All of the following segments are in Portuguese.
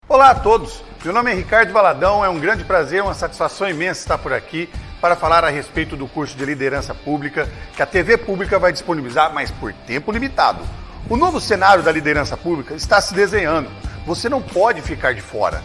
Olá a todos, meu nome é Ricardo Valadão, é um grande prazer, uma satisfação imensa estar por aqui para falar a respeito do curso de liderança pública que a TV Pública vai disponibilizar, mas por tempo limitado. O novo cenário da liderança pública está se desenhando, você não pode ficar de fora.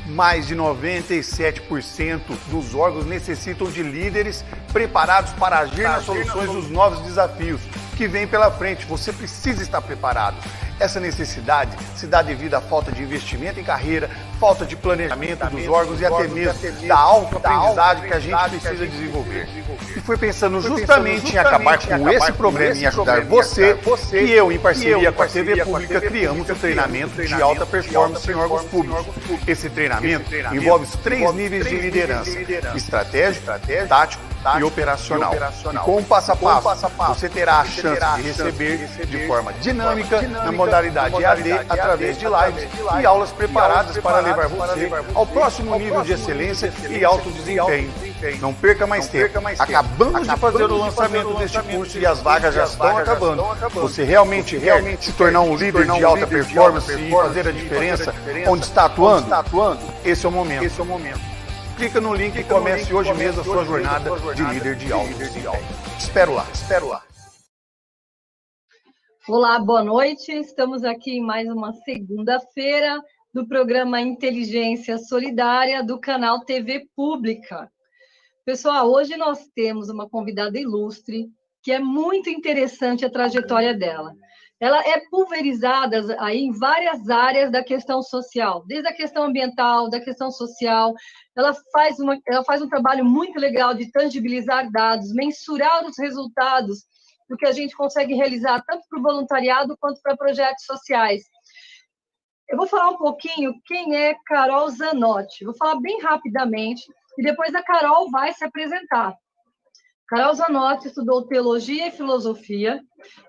Mais de 97% dos órgãos necessitam de líderes preparados para agir nas soluções dos novos desafios que vêm pela frente. Você precisa estar preparado. Essa necessidade se dá devido à falta de investimento em carreira, falta de planejamento dos órgãos e até mesmo da autoaprendizagem que a gente precisa desenvolver. E foi pensando justamente em acabar com esse problema e em ajudar você que eu, em parceria com a TV Pública, criamos o treinamento de alta performance em órgãos públicos. Esse treinamento envolve os 3 níveis de liderança: estratégico, tático e operacional. E com o passo a passo, você terá a chance de receber de forma dinâmica, na modalidade EAD, através de lives e aulas preparadas para levar você ao próximo nível de excelência e alto desempenho. Não perca mais tempo. Acabamos de fazer o lançamento deste curso e as vagas já estão acabando. Você realmente quer se tornar um líder de alta performance e fazer a diferença onde está atuando? Esse é o momento. Clica no link e comece hoje mesmo a sua jornada de líder de alto desempenho. Espero lá. Olá, boa noite. Estamos aqui em mais uma segunda-feira do programa Inteligência Solidária do canal TV Pública. Pessoal, hoje nós temos uma convidada ilustre, que é muito interessante a trajetória dela. Ela é pulverizada aí em várias áreas da questão social, desde a questão ambiental, da questão social. Ela faz um trabalho muito legal de tangibilizar dados, mensurar os resultados do que a gente consegue realizar, tanto para o voluntariado quanto para projetos sociais. Eu vou falar um pouquinho quem é Carol Zanotti. Vou falar bem rapidamente, e depois a Carol vai se apresentar. Carol Zanotti estudou Teologia e Filosofia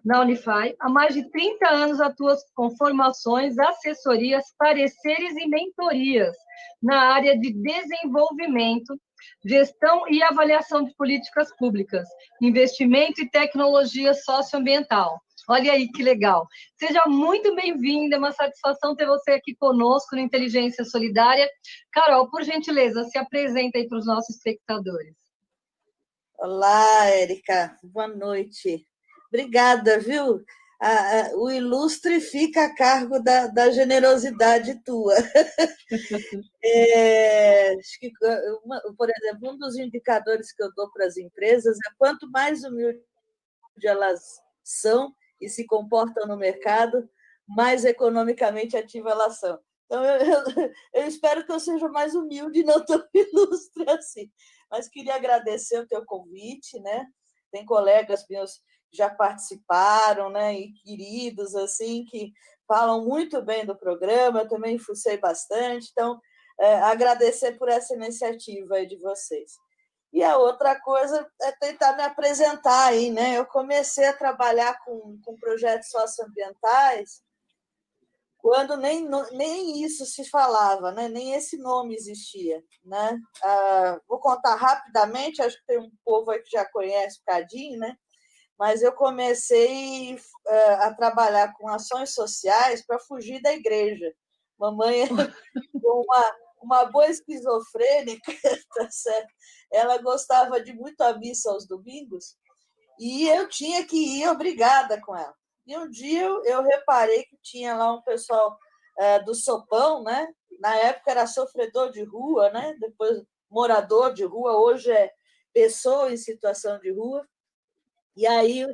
na Unify. Há mais de 30 anos atua com formações, assessorias, pareceres e mentorias na área de desenvolvimento, gestão e avaliação de políticas públicas, investimento e tecnologia socioambiental. Olha aí que legal. Seja muito bem-vinda, é uma satisfação ter você aqui conosco no Inteligência Solidária. Carol, por gentileza, se apresenta aí para os nossos espectadores. Olá, Érica, boa noite. Obrigada, viu? O ilustre fica a cargo da generosidade tua. Acho que, por exemplo, um dos indicadores que eu dou para as empresas é quanto mais humilde elas são e se comportam no mercado, mais economicamente ativas elas são. Então, eu espero que eu seja mais humilde e não tão ilustre assim. Mas queria agradecer o teu convite, né? Tem colegas meus que já participaram, né? E queridos, assim, que falam muito bem do programa, eu também fucei bastante, então, agradecer por essa iniciativa aí de vocês. E a outra coisa é tentar me apresentar aí, né? Eu comecei a trabalhar com projetos socioambientais quando nem isso se falava, né? Nem esse nome existia, né? Vou contar rapidamente, acho que tem um povo aí que já conhece um bocadinho, né? Mas eu comecei a trabalhar com ações sociais para fugir da igreja. Mamãe, com uma boa esquizofrênica, tá certo? Ela gostava de muito a missa aos domingos e eu tinha que ir obrigada com ela. E um dia eu reparei que tinha lá um pessoal do Sopão, né? Na época era sofredor de rua, né? Depois morador de rua, hoje é pessoa em situação de rua. E aí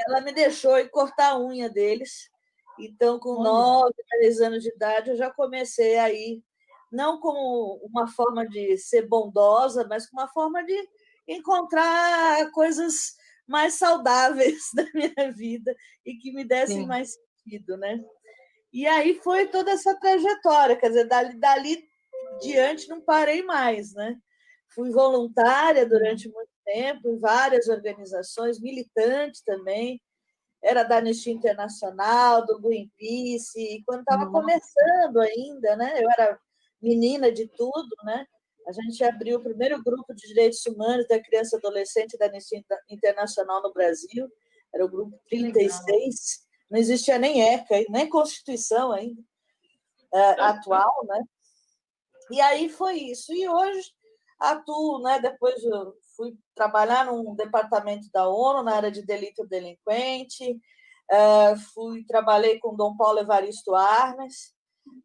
ela me deixou ir cortar a unha deles. Então, com 9, 10 anos de idade, eu já comecei a ir, não como uma forma de ser bondosa, mas como uma forma de encontrar coisas mais saudáveis da minha vida e que me dessem mais sentido, né? E aí foi toda essa trajetória, quer dizer, dali diante não parei mais, né? Fui voluntária durante muito tempo em várias organizações, militante também, era da Anistia Internacional, do Greenpeace, e quando estava começando ainda, né? Eu era menina de tudo, né? A gente abriu o primeiro grupo de direitos humanos da criança e adolescente da Anistia Internacional no Brasil, era o grupo 36, não existia nem ECA, nem Constituição ainda. atual, né? E aí foi isso. E hoje atuo, né? Depois eu fui trabalhar num departamento da ONU na área de delito delinquente, trabalhei com Dom Paulo Evaristo Arnes.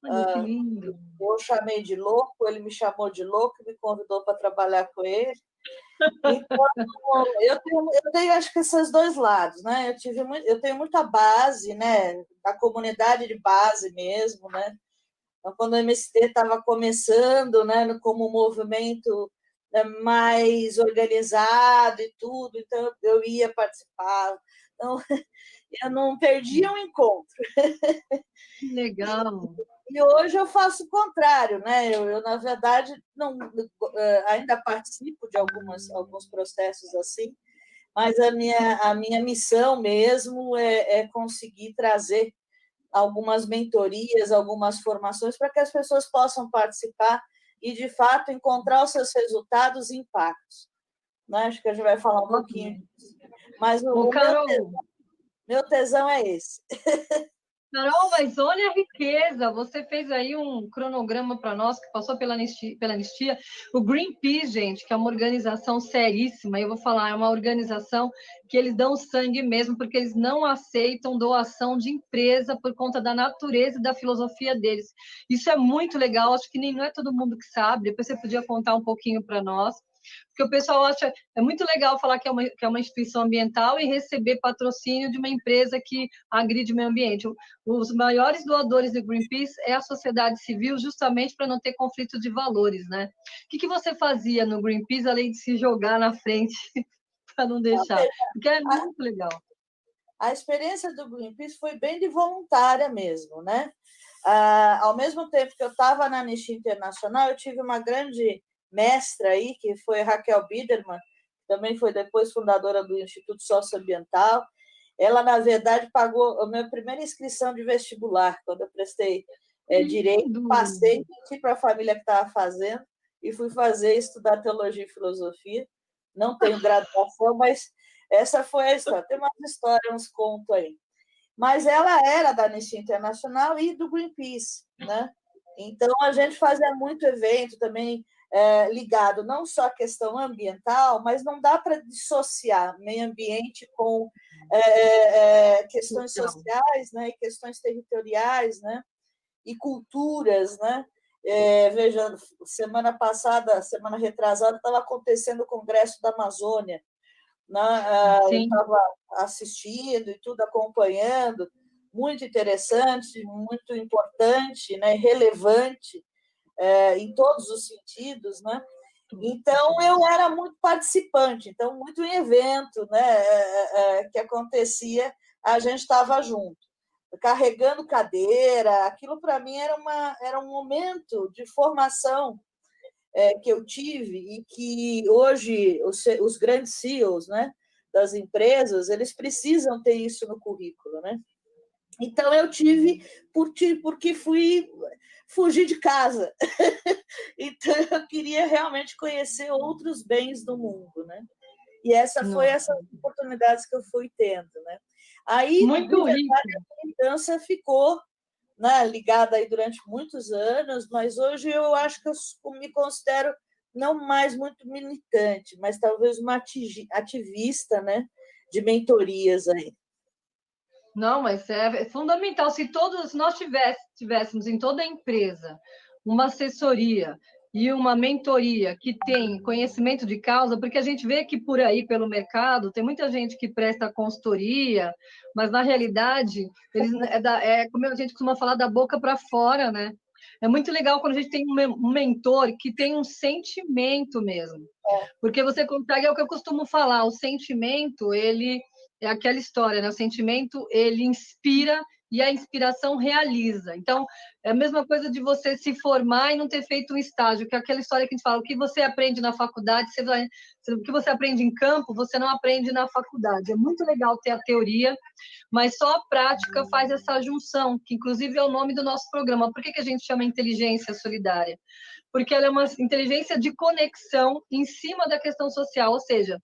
Olha que lindo. Eu chamei de louco, ele me chamou de louco e me convidou para trabalhar com ele. Então, eu tenho acho que esses dois lados, né? Eu tenho muita base, né? Da comunidade de base mesmo, né? Então, quando o MST estava começando, né? Como um movimento mais organizado e tudo, então eu ia participar. Então, eu não perdia um encontro. Legal. E hoje eu faço o contrário, né? Eu na verdade, não, ainda participo de alguns processos assim, mas a minha missão mesmo é conseguir trazer algumas mentorias, algumas formações para que as pessoas possam participar e, de fato, encontrar os seus resultados e impactos. Né? Acho que a gente vai falar um pouquinho disso. Mas o meu tesão é esse. Carol, mas olha a riqueza! Você fez aí um cronograma para nós que passou pela anistia. O Greenpeace, gente, que é uma organização seríssima, eu vou falar, é uma organização que eles dão sangue mesmo, porque eles não aceitam doação de empresa por conta da natureza e da filosofia deles. Isso é muito legal, acho que nem não é todo mundo que sabe, depois você podia contar um pouquinho para nós. Porque o pessoal acha é muito legal falar que é uma instituição ambiental e receber patrocínio de uma empresa que agride o meio ambiente. Os maiores doadores do Greenpeace é a sociedade civil, justamente para não ter conflito de valores, né? O que você fazia no Greenpeace, além de se jogar na frente para não deixar? Porque é muito legal. A experiência do Greenpeace foi bem de voluntária mesmo, né? Ao mesmo tempo que eu estava na Anistia Internacional, eu tive uma grande mestra aí, que foi Raquel Biderman, que também foi depois fundadora do Instituto Socioambiental. Ela, na verdade, pagou a minha primeira inscrição de vestibular, quando eu prestei direito, passei, menti para a família que estava fazendo e fui estudar teologia e filosofia. Não tenho graduação, mas essa foi a história. Tem umas histórias, uns contos aí. Mas ela era da Anistia Internacional e do Greenpeace, né? Então, a gente fazia muito evento também ligado não só à questão ambiental, mas não dá para dissociar meio ambiente com questões sociais, né? E questões territoriais, né? E culturas, né? Veja, semana retrasada, estava acontecendo o Congresso da Amazônia, né? Eu estava assistindo e tudo, acompanhando, muito interessante, muito importante, né? Relevante em todos os sentidos, né? Então, eu era muito participante, então, muito em evento, né? Que acontecia, a gente estava junto, carregando cadeira, aquilo para mim era um momento de formação que eu tive e que hoje os grandes CEOs, né, das empresas, eles precisam ter isso no currículo, né? Então, eu tive porque fugir de casa. Então, eu queria realmente conhecer outros bens do mundo, né? E foi essas oportunidades que eu fui tendo, né? Aí, muito rico. A militância ficou, né, ligada aí durante muitos anos, mas hoje eu acho que eu me considero não mais muito militante, mas talvez uma ativista, né, de mentorias aí. Não, mas é fundamental. Se todos nós tivéssemos em toda a empresa uma assessoria e uma mentoria que tem conhecimento de causa, porque a gente vê que por aí, pelo mercado, tem muita gente que presta consultoria, mas na realidade, como a gente costuma falar, da boca para fora, né? É muito legal quando a gente tem um mentor que tem um sentimento mesmo. Porque você consegue, é o que eu costumo falar, o sentimento, ele é aquela história, né? O sentimento, ele inspira e a inspiração realiza. Então, é a mesma coisa de você se formar e não ter feito um estágio, que é aquela história que a gente fala, o que você aprende na faculdade, o que você aprende em campo, você não aprende na faculdade. É muito legal ter a teoria, mas só a prática faz essa junção, que inclusive é o nome do nosso programa. Por que a gente chama inteligência solidária? Porque ela é uma inteligência de conexão em cima da questão social, ou seja,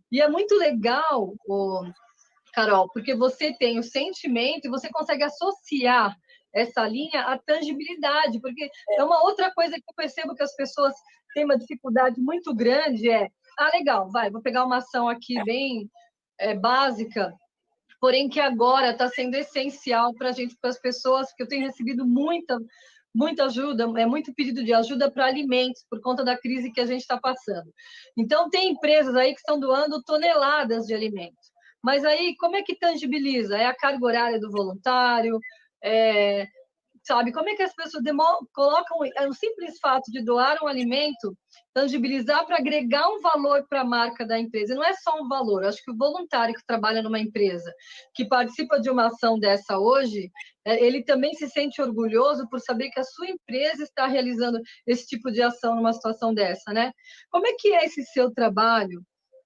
e é muito legal, Carol, porque você tem o sentimento e você consegue associar essa linha a tangibilidade, porque é uma outra coisa que eu percebo que as pessoas têm uma dificuldade muito grande, legal, vou pegar uma ação aqui bem básica, porém que agora está sendo essencial para a gente, para as pessoas, porque eu tenho recebido muita ajuda, muito pedido de ajuda para alimentos, por conta da crise que a gente está passando. Então, tem empresas aí que estão doando toneladas de alimentos. Mas aí, como é que tangibiliza? É a carga horária do voluntário? Sabe, como é que as pessoas colocam o simples fato de doar um alimento, tangibilizar para agregar um valor para a marca da empresa? Não é só um valor, acho que o voluntário que trabalha numa empresa, que participa de uma ação dessa hoje, ele também se sente orgulhoso por saber que a sua empresa está realizando esse tipo de ação numa situação dessa, né? Como é que é esse seu trabalho?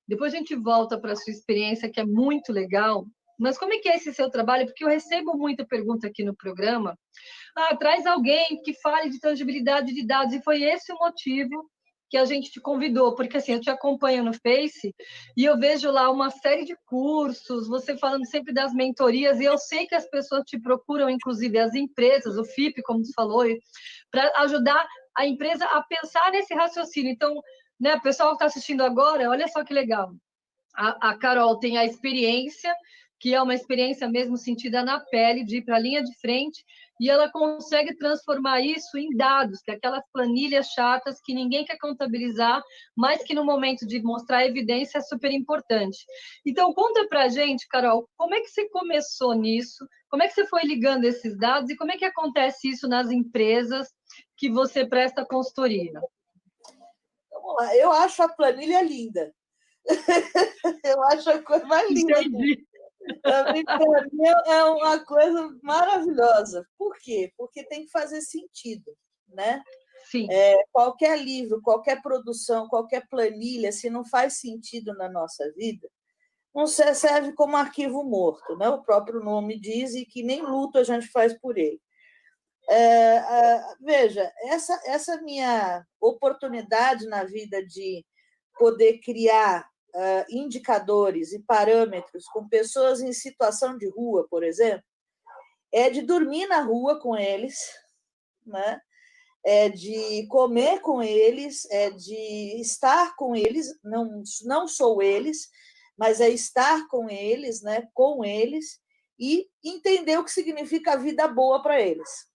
Depois a gente volta para a sua experiência, que é muito legal, mas como é que é esse seu trabalho? Porque eu recebo muita pergunta aqui no programa. Traz alguém que fale de tangibilidade de dados, e foi esse o motivo que a gente te convidou, porque assim, eu te acompanho no Face e eu vejo lá uma série de cursos, você falando sempre das mentorias, e eu sei que as pessoas te procuram, inclusive as empresas, o FIP, como você falou, para ajudar a empresa a pensar nesse raciocínio. Então, né, o pessoal que está assistindo agora, olha só que legal. A Carol tem a experiência, que é uma experiência mesmo sentida na pele, de ir para a linha de frente, e ela consegue transformar isso em dados, que é aquelas planilhas chatas que ninguém quer contabilizar, mas que no momento de mostrar evidência é super importante. Então, conta para a gente, Carol, como é que você começou nisso? Como é que você foi ligando esses dados? E como é que acontece isso nas empresas que você presta consultoria? Vamos lá, eu acho a planilha linda. Eu acho a coisa mais linda. Entendi. Para mim é uma coisa maravilhosa. Por quê? Porque tem que fazer sentido, né? Sim. Qualquer livro, qualquer produção, qualquer planilha, se não faz sentido na nossa vida, não serve como arquivo morto, né? O próprio nome diz, e que nem luto a gente faz por ele. Veja, essa minha oportunidade na vida de poder criar indicadores e parâmetros com pessoas em situação de rua, por exemplo, é de dormir na rua com eles, né? É de comer com eles, é de estar com eles, não sou eles, mas é estar com eles, né? Com eles, e entender o que significa a vida boa para eles.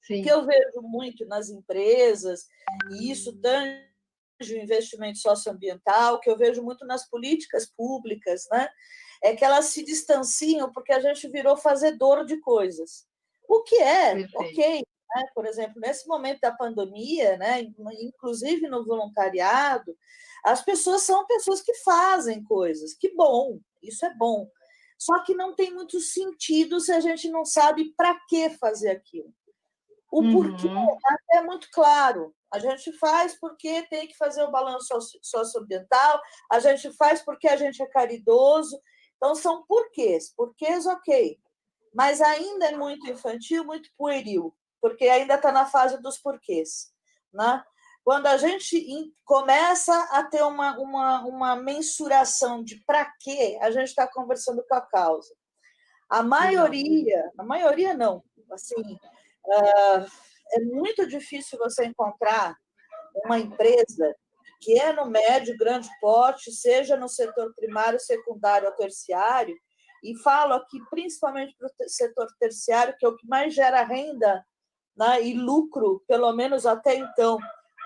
Sim. Que eu vejo muito nas empresas, e isso tange o investimento socioambiental, que eu vejo muito nas políticas públicas, né? É que elas se distanciam porque a gente virou fazedor de coisas. O que é ok, né? Por exemplo, nesse momento da pandemia, né? Inclusive no voluntariado, as pessoas são pessoas que fazem coisas. Que bom, isso é bom. Só que não tem muito sentido se a gente não sabe para que fazer aquilo. O porquê até é muito claro. A gente faz porque tem que fazer o balanço socioambiental, a gente faz porque a gente é caridoso. Então, são porquês. Porquês, ok. Mas ainda é muito infantil, muito pueril, porque ainda está na fase dos porquês, né? Quando a gente começa a ter uma mensuração de para quê, a gente está conversando com a causa. A maioria não, assim, é muito difícil você encontrar uma empresa que é no médio, grande porte, seja no setor primário, secundário ou terciário, e falo aqui principalmente para o setor terciário, que é o que mais gera renda, né, e lucro, pelo menos até então,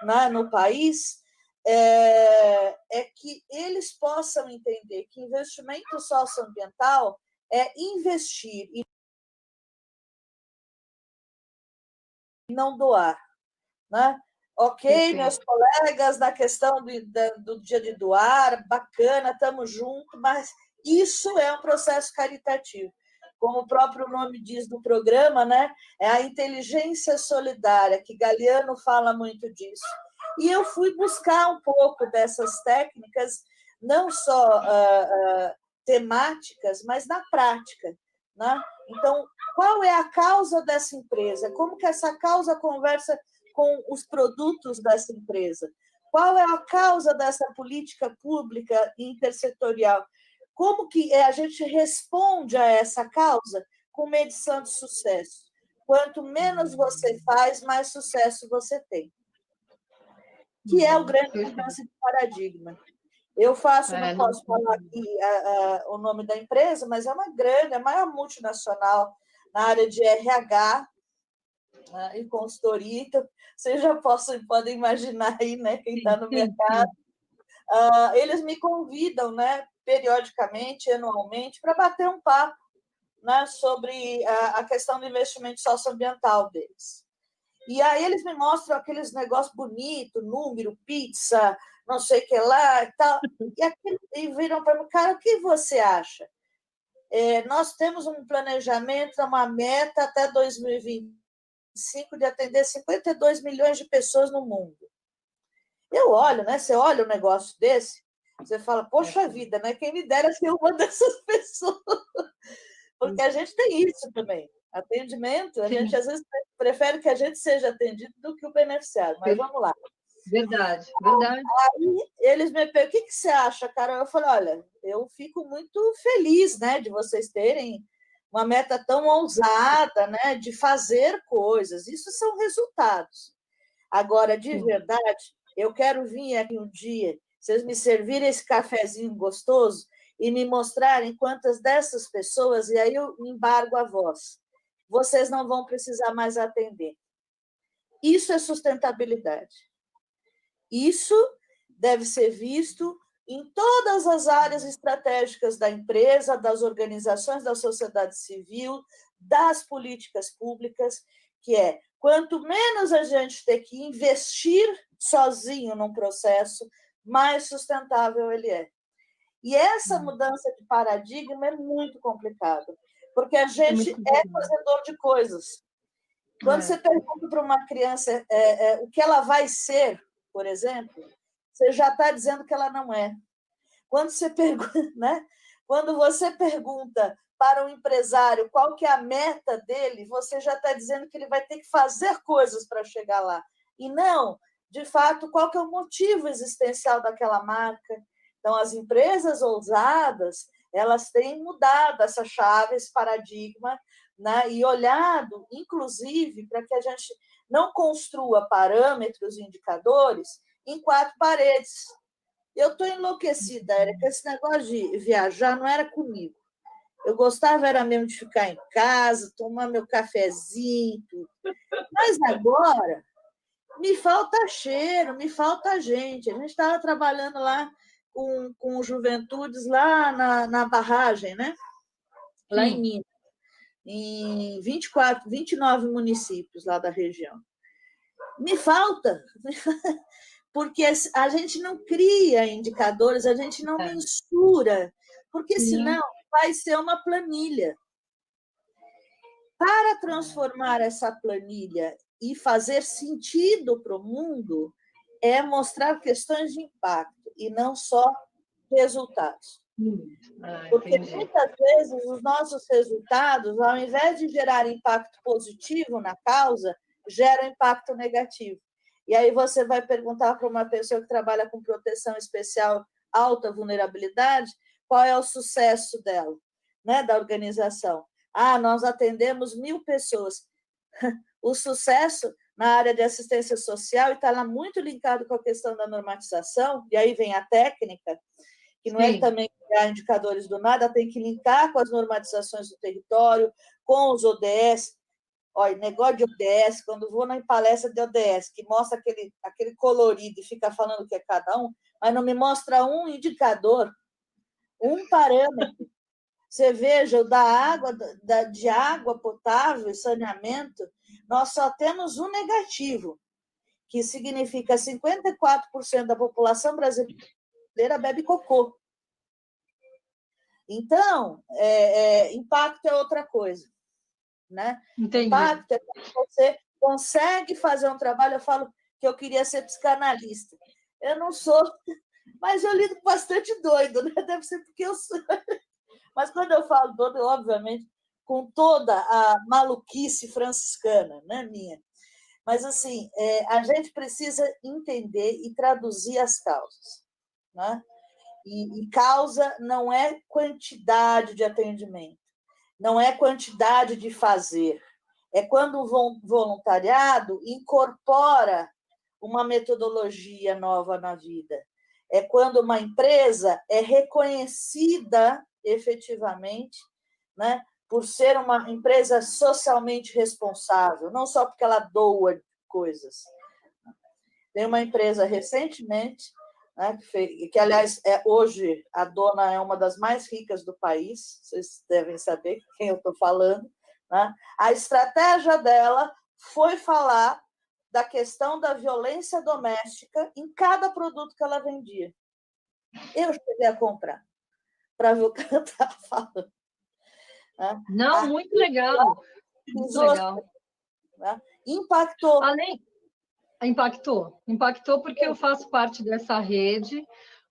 né, no país, é que eles possam entender que investimento socioambiental é investir e não doar, né? Ok, meus colegas, na questão do dia de doar, bacana, estamos juntos, mas isso é um processo caritativo. Como o próprio nome diz do programa, né? É a inteligência solidária, que Galeano fala muito disso. E eu fui buscar um pouco dessas técnicas, não só temáticas, mas na prática, né? Então, qual é a causa dessa empresa? Como que essa causa conversa com os produtos dessa empresa? Qual é a causa dessa política pública intersetorial? Como que a gente responde a essa causa com medição de sucesso? quanto menos você faz, mais sucesso você tem. Que é o grande mudança de paradigma. Eu faço, não posso falar aqui o nome da empresa, mas é uma grande, a maior multinacional na área de RH e consultoria. Então, vocês já podem imaginar aí, né, quem está no mercado. Eles me convidam, né, periodicamente, anualmente, para bater um papo, né, sobre a questão do investimento socioambiental deles. E aí eles me mostram aqueles negócios bonitos, número, pizza, não sei o que lá e tal. E viram para mim, cara, o que você acha? Nós temos um planejamento, uma meta até 2025 de atender 52 milhões de pessoas no mundo. Eu olho, né? Você olha um negócio desse, você fala, poxa vida, né? Quem me dera ser uma dessas pessoas. Porque a gente tem isso também. Atendimento, a gente às vezes prefere que a gente seja atendido do que o beneficiário, mas vamos lá. Verdade. Aí eles me perguntam, o que você acha, cara? Eu falei, olha, eu fico muito feliz, né, de vocês terem uma meta tão ousada, né, de fazer coisas. Isso são resultados. Agora, de verdade, eu quero vir aqui um dia, vocês me servirem esse cafezinho gostoso e me mostrarem quantas dessas pessoas, e aí eu embargo a voz, vocês não vão precisar mais atender. Isso é sustentabilidade. Isso deve ser visto em todas as áreas estratégicas da empresa, das organizações da sociedade civil, das políticas públicas, que é, quanto menos a gente ter que investir sozinho num processo, mais sustentável ele é. E essa mudança de paradigma é muito complicado, porque a gente é fazedor de coisas. Quando você pergunta para uma criança o que ela vai ser, por exemplo, você já está dizendo que ela não é. Quando você pergunta, né? Quando você pergunta para um empresário qual que é a meta dele, você já está dizendo que ele vai ter que fazer coisas para chegar lá. E não, de fato, qual que é o motivo existencial daquela marca. Então, as empresas ousadas, elas têm mudado essa chave, esse paradigma, né? E olhado, inclusive, para que a gente não construa parâmetros e indicadores em quatro paredes. Eu estou enlouquecida, Érica, esse negócio de viajar não era comigo. Eu gostava era mesmo de ficar em casa, tomar meu cafezinho, tudo. Mas agora me falta cheiro, me falta gente. A gente estava trabalhando lá com juventudes lá na barragem, né? Lá em Minas, em 29 municípios lá da região. Me falta, porque a gente não cria indicadores, a gente não mensura, porque senão vai ser uma planilha. Para transformar essa planilha e fazer sentido para o mundo, é mostrar questões de impacto e não só resultados. Porque muitas vezes os nossos resultados, ao invés de gerar impacto positivo na causa, geram impacto negativo. E aí você vai perguntar para uma pessoa que trabalha com proteção especial, alta vulnerabilidade, qual é o sucesso dela, né, da organização. Nós atendemos 1.000 pessoas. O sucesso na área de assistência social está lá muito linkado com a questão da normatização, e aí vem a técnica, que não é também criar indicadores do nada, tem que linkar com as normatizações do território, com os ODS. Olha, negócio de ODS, quando vou na palestra de ODS, que mostra aquele colorido e fica falando o que é cada um, mas não me mostra um indicador, um parâmetro. Você veja, o da água, de água potável e saneamento, nós só temos um negativo, que significa 54% da população brasileira bebe cocô. Então, impacto é outra coisa. Né? Impacto é quando você consegue fazer um trabalho. Eu falo que eu queria ser psicanalista. Eu não sou, mas eu lido com bastante doido, né? Deve ser porque eu sou. Mas quando eu falo doido, obviamente, com toda a maluquice franciscana, né, minha. Mas, assim, a gente precisa entender e traduzir as causas. Né? E causa não é quantidade de atendimento, não é quantidade de fazer, É quando o voluntariado incorpora uma metodologia nova na vida. É quando uma empresa é reconhecida efetivamente, né, por ser uma empresa socialmente responsável, não só porque ela doa coisas. Tem uma empresa recentemente, né, que aliás, hoje a dona é uma das mais ricas do país, vocês devem saber quem eu estou falando, né? A estratégia dela foi falar da questão da violência doméstica em cada produto que ela vendia. Eu cheguei a comprar, para ver o que ela estava falando. Né? Não, muito legal. Muito legal. Né? Impactou. Impactou porque eu faço parte dessa rede.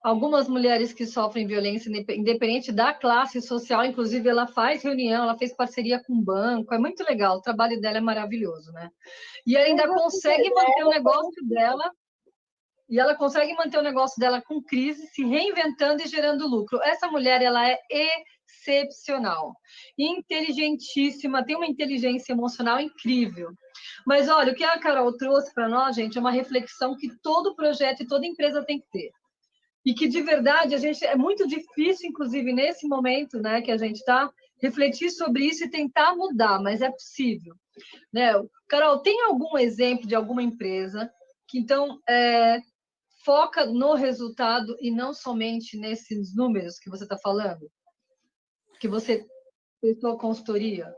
Algumas mulheres que sofrem violência, independente da classe social, inclusive ela faz reunião, ela fez parceria com o banco, é muito legal, o trabalho dela é maravilhoso, né? E ela ainda consegue manter o negócio dela, e ela consegue manter o negócio dela com crise, se reinventando e gerando lucro. Essa mulher, ela é excepcional, inteligentíssima, tem uma inteligência emocional incrível. Mas olha, o que a Carol trouxe para nós, gente, é uma reflexão que todo projeto e toda empresa tem que ter. E que, de verdade, é muito difícil, inclusive, nesse momento, né, que a gente está, refletir sobre isso e tentar mudar, mas é possível. Né? Carol, tem algum exemplo de alguma empresa que, então, foca no resultado e não somente nesses números que você está falando? Que você fez sua consultoria?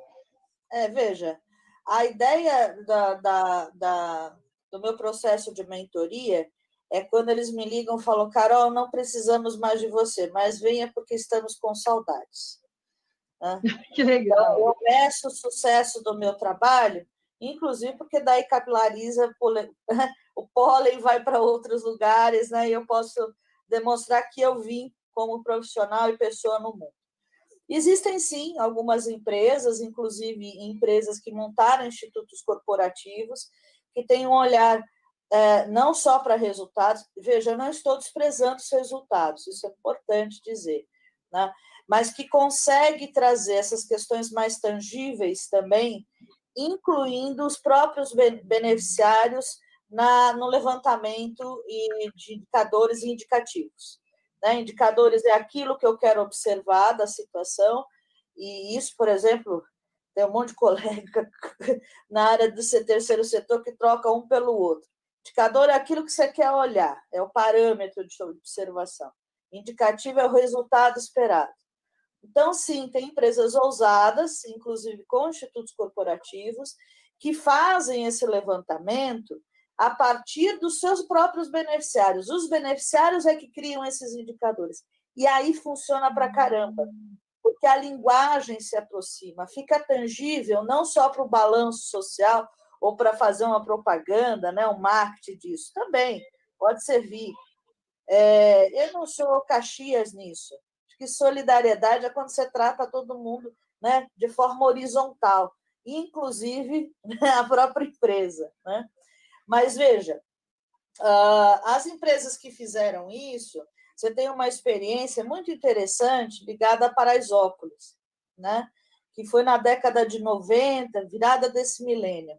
Veja, a ideia do meu processo de mentoria é quando eles me ligam e falam, Carol, não precisamos mais de você, mas venha porque estamos com saudades. Né? Que legal. Então, eu meço o sucesso do meu trabalho, inclusive porque daí capilariza, o pólen vai para outros lugares, né? E eu posso demonstrar que eu vim como profissional e pessoa no mundo. Existem, sim, algumas empresas, inclusive empresas que montaram institutos corporativos, que têm um olhar não só para resultados. Veja, eu não estou desprezando os resultados, isso é importante dizer, né? Mas que consegue trazer essas questões mais tangíveis também, incluindo os próprios beneficiários no levantamento de indicadores e indicativos. Né? Indicadores é aquilo que eu quero observar da situação, e isso, por exemplo, tem um monte de colega na área do terceiro setor que troca um pelo outro. Indicador é aquilo que você quer olhar, é o parâmetro de observação. Indicativo é o resultado esperado. Então, sim, tem empresas ousadas, inclusive com institutos corporativos, que fazem esse levantamento a partir dos seus próprios beneficiários. Os beneficiários é que criam esses indicadores. E aí funciona para caramba, porque a linguagem se aproxima, fica tangível não só para o balanço social ou para fazer uma propaganda, né, um marketing disso, também pode servir. Eu não sou Caxias nisso. Acho que solidariedade é quando você trata todo mundo, né, de forma horizontal, inclusive a própria empresa. Né? Mas, veja, as empresas que fizeram isso, você tem uma experiência muito interessante ligada a Paraisópolis, né? Que foi na década de 90, virada desse milênio,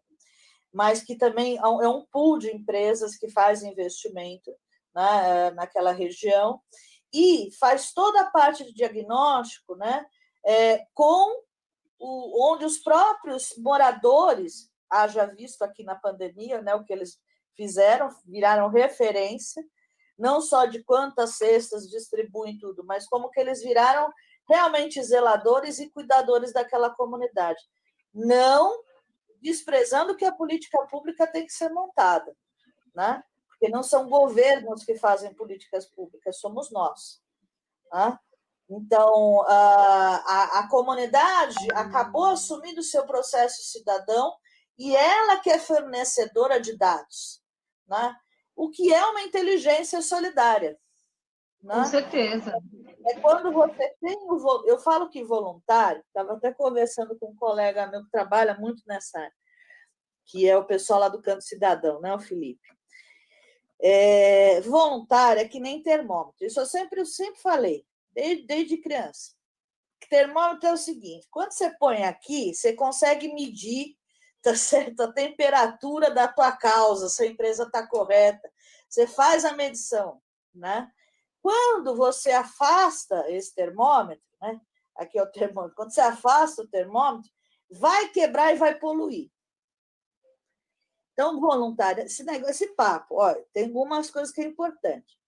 mas que também é um pool de empresas que faz investimento, né, naquela região, e faz toda a parte de diagnóstico, né, onde os próprios moradores, haja visto aqui na pandemia, né, o que eles fizeram, viraram referência, não só de quantas cestas distribuem tudo, mas como que eles viraram realmente zeladores e cuidadores daquela comunidade. Não desprezando que a política pública tem que ser montada, né? Porque não são governos que fazem políticas públicas, somos nós. Né? Então, a comunidade acabou assumindo o seu processo cidadão e ela que é fornecedora de dados, né? O que é uma inteligência solidária. Né? Com certeza. É quando você tem eu falo que voluntário, estava até conversando com um colega meu que trabalha muito nessa área, que é o pessoal lá do Canto Cidadão, né, o Felipe. Voluntário é que nem termômetro. Isso eu sempre falei, desde criança. Termômetro é o seguinte, quando você põe aqui, você consegue medir tá certo? A temperatura da tua causa, se a empresa está correta. Você faz a medição, né? Quando você afasta esse termômetro, né? Aqui é o termômetro. Quando você afasta o termômetro, vai quebrar e vai poluir. Então, voluntário, esse papo, olha, tem algumas coisas que é importante.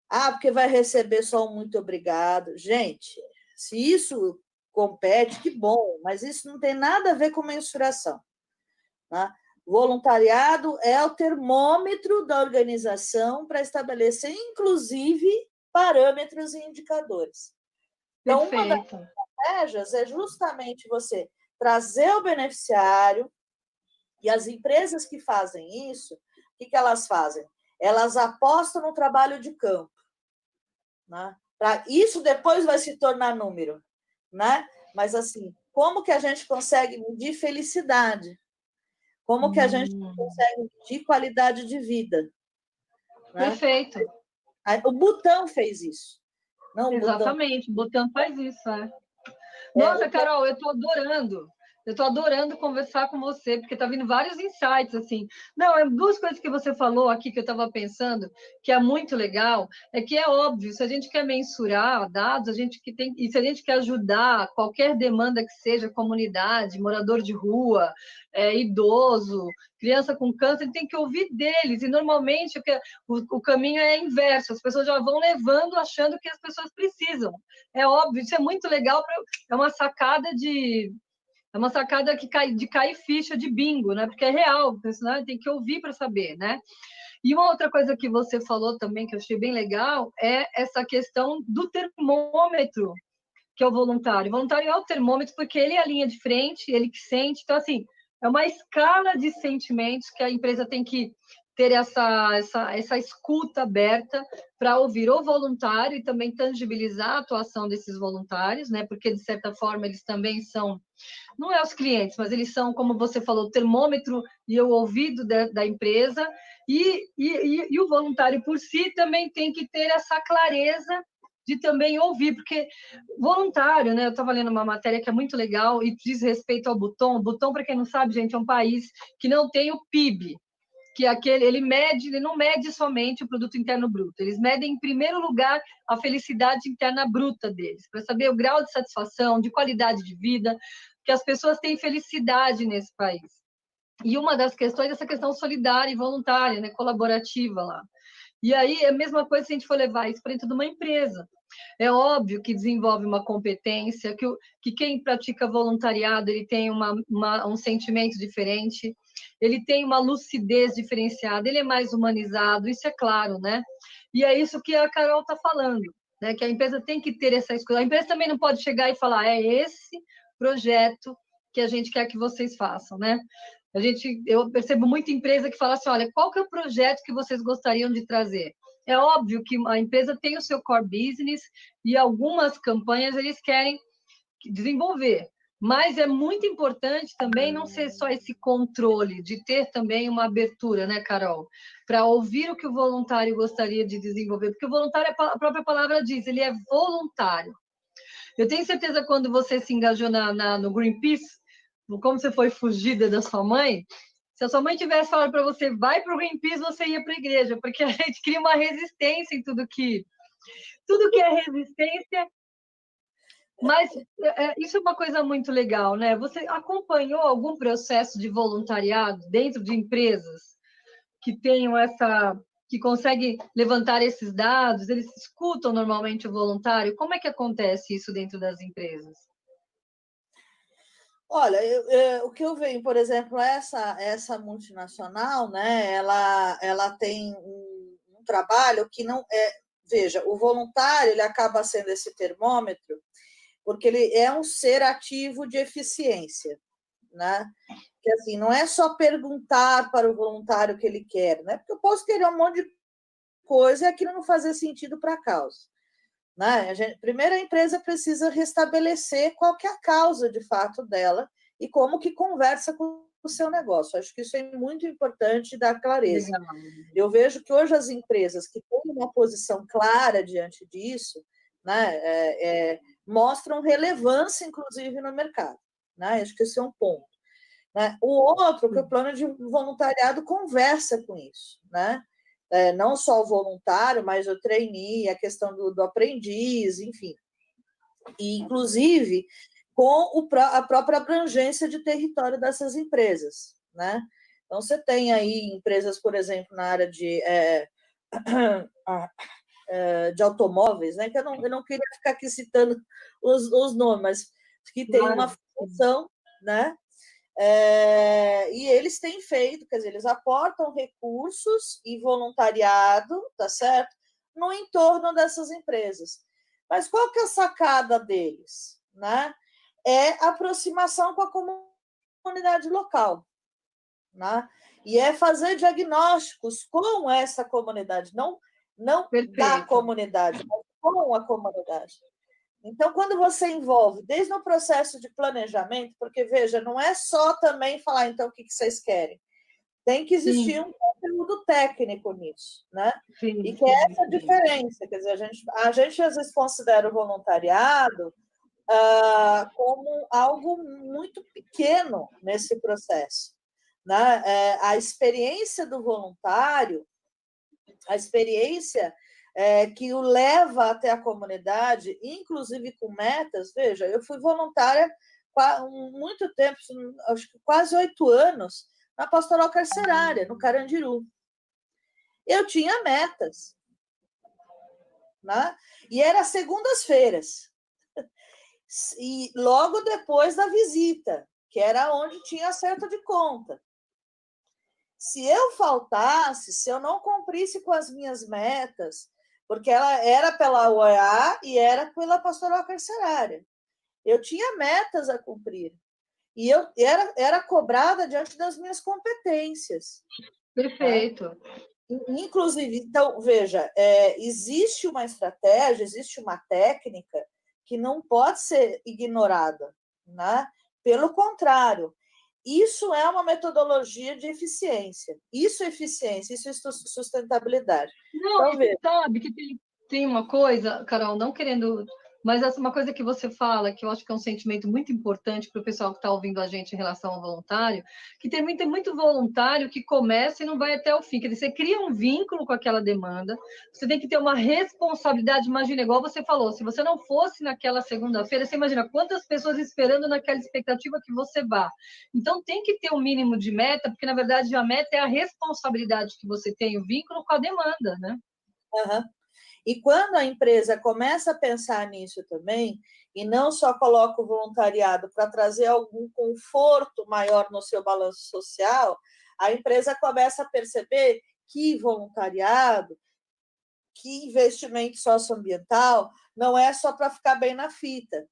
Ah, porque vai receber só um muito obrigado. Gente, se isso compete, que bom, mas isso não tem nada a ver com mensuração. Tá? Voluntariado é o termômetro da organização para estabelecer, inclusive, parâmetros e indicadores. Então, uma das estratégias é justamente você trazer o beneficiário, e as empresas que fazem isso, o que elas fazem? Elas apostam no trabalho de campo. Né? Isso depois vai se tornar número. Né? Mas, assim, como que a gente consegue medir felicidade? Como que a gente consegue medir qualidade de vida? Né? Perfeito. O Butão fez isso. Não, exatamente, o Butão faz isso. Nossa, Carol, eu estou adorando. Eu estou adorando conversar com você, porque está vindo vários insights, assim. Não, duas coisas que você falou aqui que eu estava pensando, que é muito legal, é que é óbvio, se a gente quer mensurar dados, a gente que tem, e se a gente quer ajudar qualquer demanda que seja, comunidade, morador de rua, idoso, criança com câncer, ele tem que ouvir deles, e normalmente o caminho é inverso, as pessoas já vão levando achando que as pessoas precisam. É óbvio, isso é muito legal, é uma sacada que cai ficha de bingo, né? Porque é real, né? Tem que ouvir para saber, né? E uma outra coisa que você falou também, que eu achei bem legal, é essa questão do termômetro, que é o voluntário. O voluntário é o termômetro porque ele é a linha de frente, ele que sente. Então, assim, é uma escala de sentimentos que a empresa tem que ter essa escuta aberta para ouvir o voluntário e também tangibilizar a atuação desses voluntários, né? Porque, de certa forma, eles também são, não é os clientes, mas eles são, como você falou, o termômetro e o ouvido da empresa, e o voluntário por si também tem que ter essa clareza de também ouvir, porque voluntário, né? Eu estava lendo uma matéria que é muito legal e diz respeito ao Butão. O Butão, para quem não sabe, gente, é um país que não tem o PIB, que ele não mede somente o produto interno bruto, eles medem, em primeiro lugar, a felicidade interna bruta deles, para saber o grau de satisfação, de qualidade de vida, que as pessoas têm felicidade nesse país. E uma das questões é essa questão solidária e voluntária, né, colaborativa lá. E aí, é a mesma coisa se a gente for levar isso para dentro de uma empresa. É óbvio que desenvolve uma competência, que quem pratica voluntariado ele tem um sentimento diferente, ele tem uma lucidez diferenciada, ele é mais humanizado, isso é claro, né? E é isso que a Carol está falando, né? Que a empresa tem que ter essa escolha. A empresa também não pode chegar e falar, é esse projeto que a gente quer que vocês façam, né? Eu percebo muita empresa que fala assim, olha, qual que é o projeto que vocês gostariam de trazer? É óbvio que a empresa tem o seu core business e algumas campanhas eles querem desenvolver, mas é muito importante também não ser só esse controle, de ter também uma abertura, né, Carol? Para ouvir o que o voluntário gostaria de desenvolver, porque o voluntário, a própria palavra diz, ele é voluntário. Eu tenho certeza que quando você se engajou no Greenpeace, como você foi fugida da sua mãe, se a sua mãe tivesse falado para você, vai para o Greenpeace, você ia para a igreja, porque a gente cria uma resistência em tudo que é resistência. Mas isso é uma coisa muito legal, né? Você acompanhou algum processo de voluntariado dentro de empresas que tenham que conseguem levantar esses dados, eles escutam normalmente o voluntário? Como é que acontece isso dentro das empresas? Olha, o que eu vejo, por exemplo, essa multinacional, né, ela tem um trabalho que não é... Veja, o voluntário ele acaba sendo esse termômetro porque ele é um ser ativo de eficiência, né? Que assim, não é só perguntar para o voluntário o que ele quer, né? Porque eu posso querer um monte de coisa e aquilo não fazer sentido para a causa. Né? Primeiro, a empresa precisa restabelecer qual que é a causa, de fato, dela e como que conversa com o seu negócio. Acho que isso é muito importante dar clareza. Legal. Eu vejo que hoje as empresas que têm uma posição clara diante disso, né, mostram relevância, inclusive, no mercado. Né? Acho que esse é um ponto. né? O outro, que o plano de voluntariado conversa com isso, né? Não só o voluntário, mas o trainee, a questão do aprendiz, enfim. E, inclusive, com a própria abrangência de território dessas empresas, né? Então, você tem aí empresas, por exemplo, na área de automóveis, né? Que eu não queria ficar aqui citando os nomes, mas que tem uma função, né? E eles têm feito, quer dizer, eles aportam recursos e voluntariado, tá certo? No entorno dessas empresas. Mas qual que é a sacada deles, né? É a aproximação com a comunidade local, né? E é fazer diagnósticos com essa comunidade, não da comunidade, mas com a comunidade. Então, quando você envolve, desde o processo de planejamento, porque, veja, não é só também falar, então, o que vocês querem. Tem que existir um conteúdo técnico nisso, né? E que é essa diferença. Quer dizer, a gente às vezes considera o voluntariado como algo muito pequeno nesse processo, né? A experiência do voluntário, a experiência que o leva até a comunidade, inclusive com metas. Veja, eu fui voluntária há muito tempo, acho que quase 8 anos, na pastoral carcerária, no Carandiru. Eu tinha metas, né? E era segundas-feiras, e logo depois da visita, que era onde tinha acerto de conta. Se eu faltasse, se eu não cumprisse com as minhas metas, porque ela era pela OEA e era pela pastoral carcerária, eu tinha metas a cumprir. E eu era cobrada diante das minhas competências. Perfeito. Né? Inclusive, então, veja, existe uma estratégia, existe uma técnica que não pode ser ignorada, né? Pelo contrário, isso é uma metodologia de eficiência. Isso é eficiência, isso é sustentabilidade. Não, então, sabe que tem uma coisa, Carol, não querendo... Mas essa é uma coisa que você fala, que eu acho que é um sentimento muito importante para o pessoal que está ouvindo a gente em relação ao voluntário, que tem muito voluntário que começa e não vai até o fim. Quer dizer, você cria um vínculo com aquela demanda, você tem que ter uma responsabilidade. Imagina, igual você falou, se você não fosse naquela segunda-feira, você imagina quantas pessoas esperando naquela expectativa que você vá. Então, tem que ter um mínimo de meta, porque, na verdade, a meta é a responsabilidade que você tem, o vínculo com a demanda, né? Uhum. E quando a empresa começa a pensar nisso também, e não só coloca o voluntariado para trazer algum conforto maior no seu balanço social, a empresa começa a perceber que voluntariado, que investimento socioambiental, não é só para ficar bem na fita,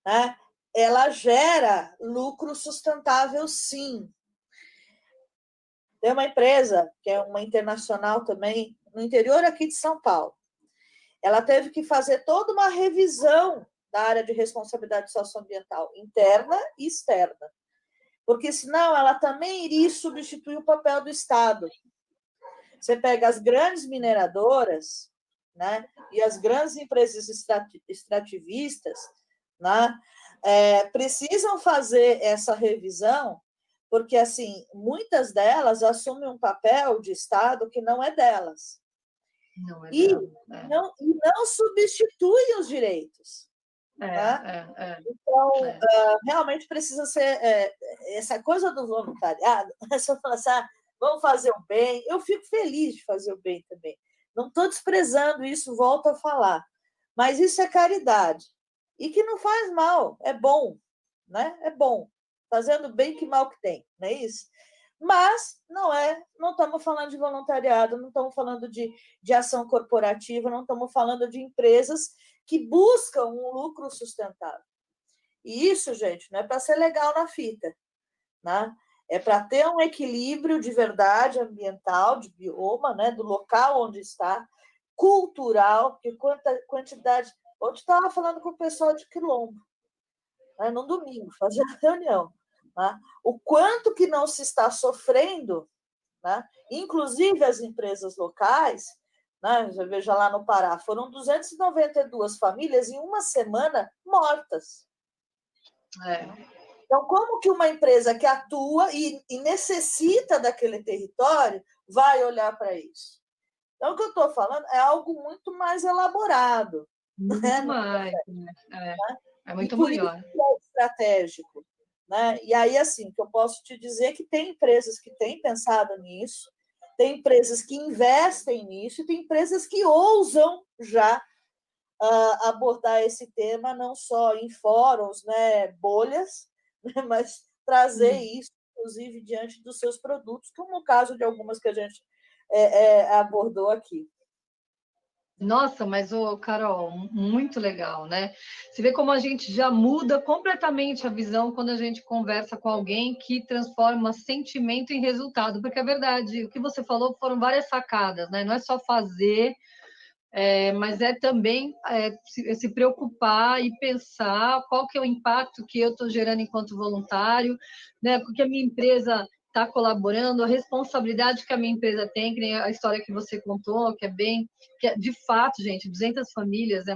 né? Ela gera lucro sustentável, sim. Tem uma empresa, que é uma internacional também, no interior aqui de São Paulo. Ela teve que fazer toda uma revisão da área de responsabilidade socioambiental, interna e externa, porque senão ela também iria substituir o papel do Estado. Você pega as grandes mineradoras, né, e as grandes empresas extrativistas, né, precisam fazer essa revisão, porque assim, muitas delas assumem um papel de Estado que não é delas. Não é não substituem os direitos. Então, realmente precisa ser essa coisa do voluntariado. Você fala assim, vamos fazer o bem. Eu fico feliz de fazer o bem também. Não estou desprezando isso, volto a falar. Mas isso é caridade. E que não faz mal, é bom. Né? É bom. Fazendo bem, que mal que tem, não é isso? Mas não estamos falando de voluntariado, não estamos falando de ação corporativa, não estamos falando de empresas que buscam um lucro sustentável. E isso, gente, não é para ser legal na fita, né? É para ter um equilíbrio de verdade ambiental, de bioma, né? Do local onde está, cultural, porque quantidade... Ontem estava falando com o pessoal de Quilombo, né? No domingo, fazendo reunião. Né? O quanto que não se está sofrendo, né? Inclusive as empresas locais, né? Veja lá no Pará, foram 292 famílias em uma semana mortas. Então, como que uma empresa que atua e necessita daquele território vai olhar para isso? Então, o que eu estou falando é algo muito mais elaborado. Muito mais, é muito e por maior. isso é estratégico. Né? E aí, assim, que eu posso te dizer é que tem empresas que têm pensado nisso, tem empresas que investem nisso, e tem empresas que ousam já abordar esse tema, não só em fóruns, né, bolhas, né, mas trazer isso, inclusive, diante dos seus produtos, como o caso de algumas que a gente abordou aqui. Nossa, mas, Carol, muito legal, né? Você vê como a gente já muda completamente a visão quando a gente conversa com alguém que transforma sentimento em resultado, porque é verdade, o que você falou foram várias sacadas, né? Não é só fazer, mas é também se preocupar e pensar qual que é o impacto que eu estou gerando enquanto voluntário, né? Porque a minha empresa está colaborando, a responsabilidade que a minha empresa tem, que nem a história que você contou, que é, de fato, gente, 200 famílias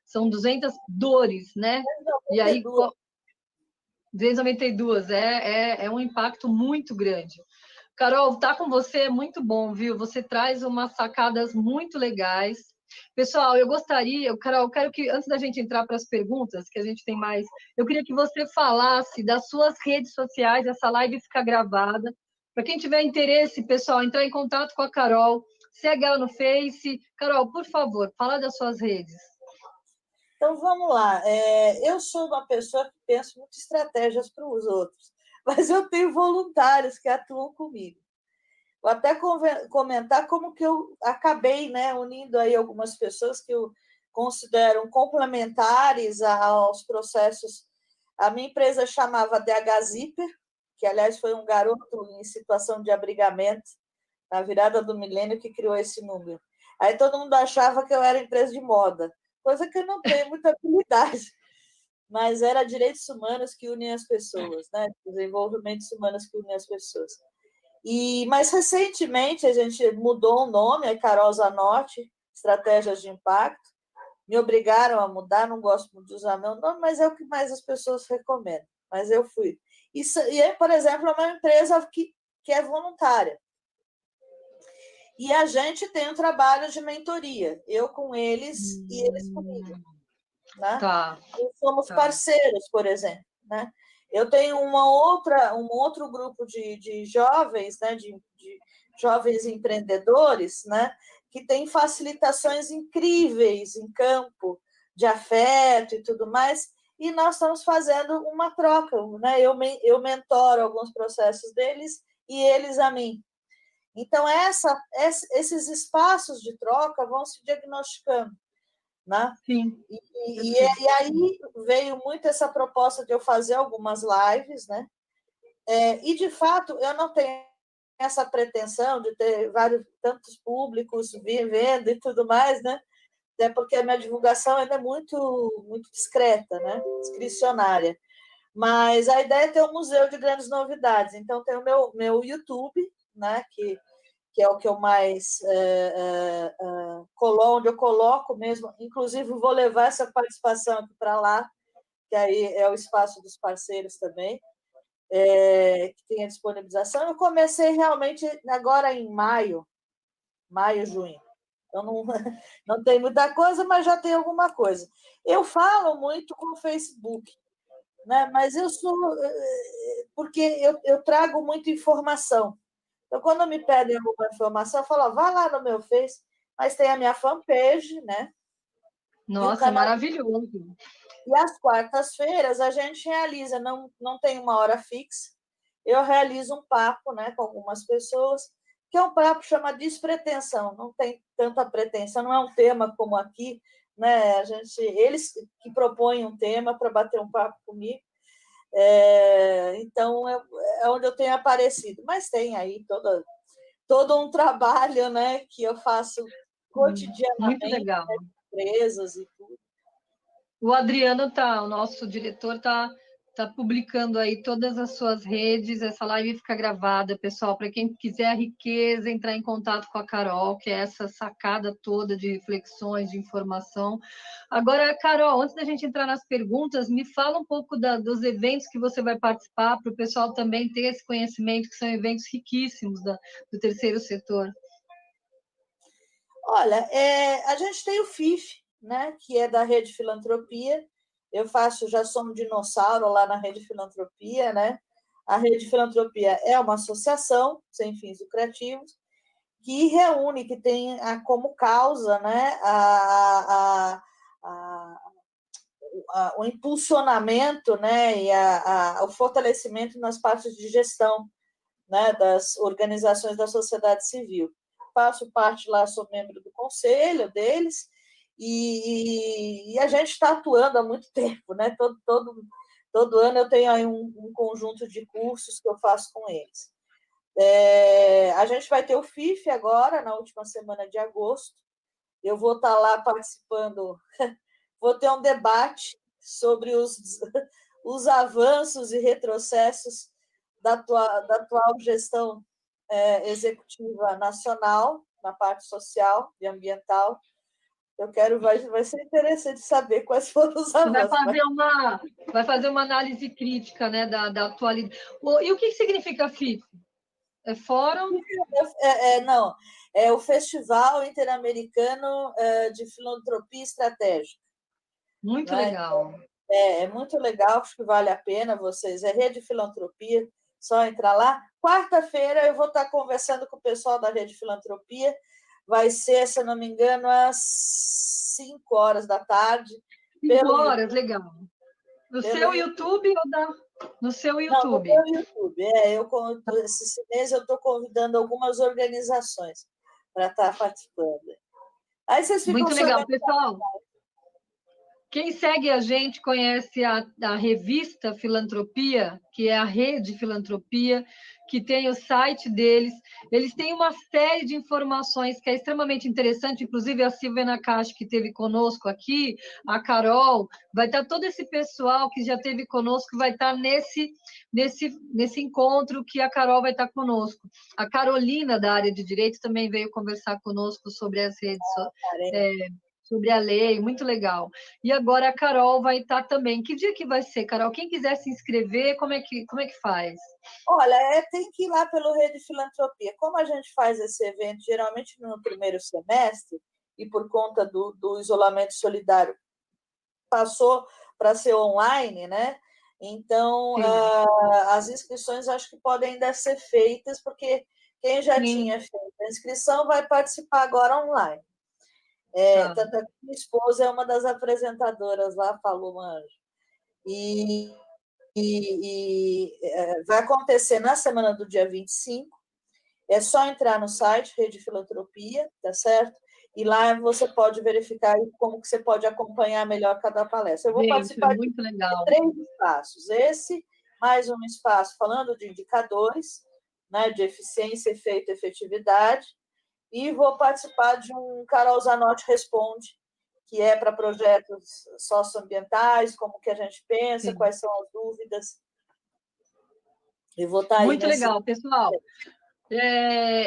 são 200 dores, né? E aí 292 é um impacto muito grande. Carol, tá com você é muito bom, viu? Você traz umas sacadas muito legais. Pessoal, Carol, eu quero que, antes da gente entrar para as perguntas, que a gente tem mais, eu queria que você falasse das suas redes sociais, essa live fica gravada. Para quem tiver interesse, pessoal, entrar em contato com a Carol, segue ela no Face. Carol, por favor, fala das suas redes. Então, vamos lá. Eu sou uma pessoa que pensa muito estratégias para os outros, mas eu tenho voluntários que atuam comigo. Vou até comentar como que eu acabei, né, unindo aí algumas pessoas que eu considero complementares aos processos. A minha empresa chamava DH Zipper, que, aliás, foi um garoto em situação de abrigamento, na virada do milênio, que criou esse número. Aí todo mundo achava que eu era empresa de moda, coisa que eu não tenho muita habilidade, mas era direitos humanos que unem as pessoas, né? Desenvolvimentos humanos que unem as pessoas. Mas recentemente a gente mudou o nome, é Carol Zanotti, Estratégias de Impacto. Me obrigaram a mudar, não gosto muito de usar meu nome, mas é o que mais as pessoas recomendam. Mas eu fui. Por exemplo, é uma empresa que é voluntária. E a gente tem um trabalho de mentoria, eu com eles e eles comigo. Né? Tá. E somos parceiros, por exemplo. Né? Eu tenho um outro grupo de jovens, né? de jovens empreendedores, né? Que tem facilitações incríveis em campo de afeto e tudo mais, e nós estamos fazendo uma troca. Né? Eu mentoro alguns processos deles e eles a mim. Então, esses espaços de troca vão se diagnosticando. Né? Sim. E aí veio muito essa proposta de eu fazer algumas lives, né? E, de fato, eu não tenho essa pretensão de ter tantos públicos vendo e tudo mais, né? Até porque a minha divulgação ainda é muito, muito discreta, né? Discricionária. Mas a ideia é ter um museu de grandes novidades. Então, tem o meu YouTube, né? Que é o que eu mais onde eu coloco mesmo. Inclusive, vou levar essa participação aqui para lá, que aí é o espaço dos parceiros também, que tem a disponibilização. Eu comecei realmente agora em maio, junho. Então, não tem muita coisa, mas já tem alguma coisa. Eu falo muito com o Facebook, né? Mas eu sou... porque eu trago muita informação. Então, quando me pedem alguma informação, eu falo, vai lá no meu Face, mas tem a minha fanpage, né? Nossa, maravilhoso. E às quartas-feiras a gente realiza, não tem uma hora fixa, eu realizo um papo, né, com algumas pessoas, que é um papo que chama Despretensão, não tem tanta pretensão, não é um tema como aqui, né? Eles que propõem um tema para bater um papo comigo. Então, é onde eu tenho aparecido. Mas tem aí todo um trabalho, né, que eu faço cotidianamente. Muito legal. Empresas e tudo. O Adriano o nosso diretor, está Está publicando aí todas as suas redes, essa live fica gravada, pessoal, para quem quiser a riqueza, entrar em contato com a Carol, que é essa sacada toda de reflexões, de informação. Agora, Carol, antes da gente entrar nas perguntas, me fala um pouco dos eventos que você vai participar, para o pessoal também ter esse conhecimento, que são eventos riquíssimos do terceiro setor. Olha, a gente tem o FIF, né, que é da Rede Filantropia. Eu já sou um dinossauro lá na Rede Filantropia, né? A Rede Filantropia é uma associação sem fins lucrativos que reúne, que tem como causa, né, o impulsionamento, né, e o fortalecimento nas partes de gestão, né, das organizações da sociedade civil. Faço parte lá, sou membro do conselho deles, e a gente está atuando há muito tempo, né? Todo ano eu tenho aí um conjunto de cursos que eu faço com eles. A gente vai ter o FIF agora, na última semana de agosto. Eu vou estar lá participando, vou ter um debate sobre os avanços e retrocessos da atual gestão executiva nacional, na parte social e ambiental. Vai ser interessante saber quais foram os avanços. Vai fazer uma análise crítica, né, da atualidade. E o que significa FIF? É fórum? Não, é o Festival Interamericano de Filantropia Estratégica. Muito legal. É muito legal, acho que vale a pena vocês. É Rede Filantropia, só entrar lá. Quarta-feira eu vou estar conversando com o pessoal da Rede Filantropia. Vai ser, se eu não me engano, às 5 horas da tarde. 5 horas, legal. No seu YouTube ou no seu YouTube? Não, no meu YouTube. Esse mês eu estou convidando algumas organizações para estar participando. Aí vocês ficam muito legal, pessoal. Quem segue a gente conhece a revista Filantropia, que é a Rede Filantropia, que tem o site deles. Eles têm uma série de informações que é extremamente interessante, inclusive a Silvia Nakashi, que esteve conosco aqui, a Carol, vai estar todo esse pessoal que já esteve conosco, vai estar nesse encontro que a Carol vai estar conosco. A Carolina, da área de Direito, também veio conversar conosco sobre as redes sobre a lei, muito legal. E agora a Carol vai estar também. Que dia que vai ser, Carol? Quem quiser se inscrever, como é que faz? Olha, tem que ir lá pelo Rede Filantropia. Como a gente faz esse evento geralmente no primeiro semestre, e por conta do isolamento solidário, passou para ser online, né? Então, as inscrições acho que podem ainda ser feitas, porque quem já tinha feito a inscrição vai participar agora online. Tanto é que minha esposa é uma das apresentadoras lá, falou, Anjo. E vai acontecer na semana do dia 25. É só entrar no site Rede Filantropia, tá certo? E lá você pode verificar como que você pode acompanhar melhor cada palestra. Eu vou participar muito legal. de 3 espaços. Esse, mais um espaço falando de indicadores, né, de eficiência, efeito e efetividade. E vou participar de um Carol Zanotti Responde, que é para projetos socioambientais, como que a gente pensa, quais são as dúvidas. E vou estar aí muito legal, pessoal.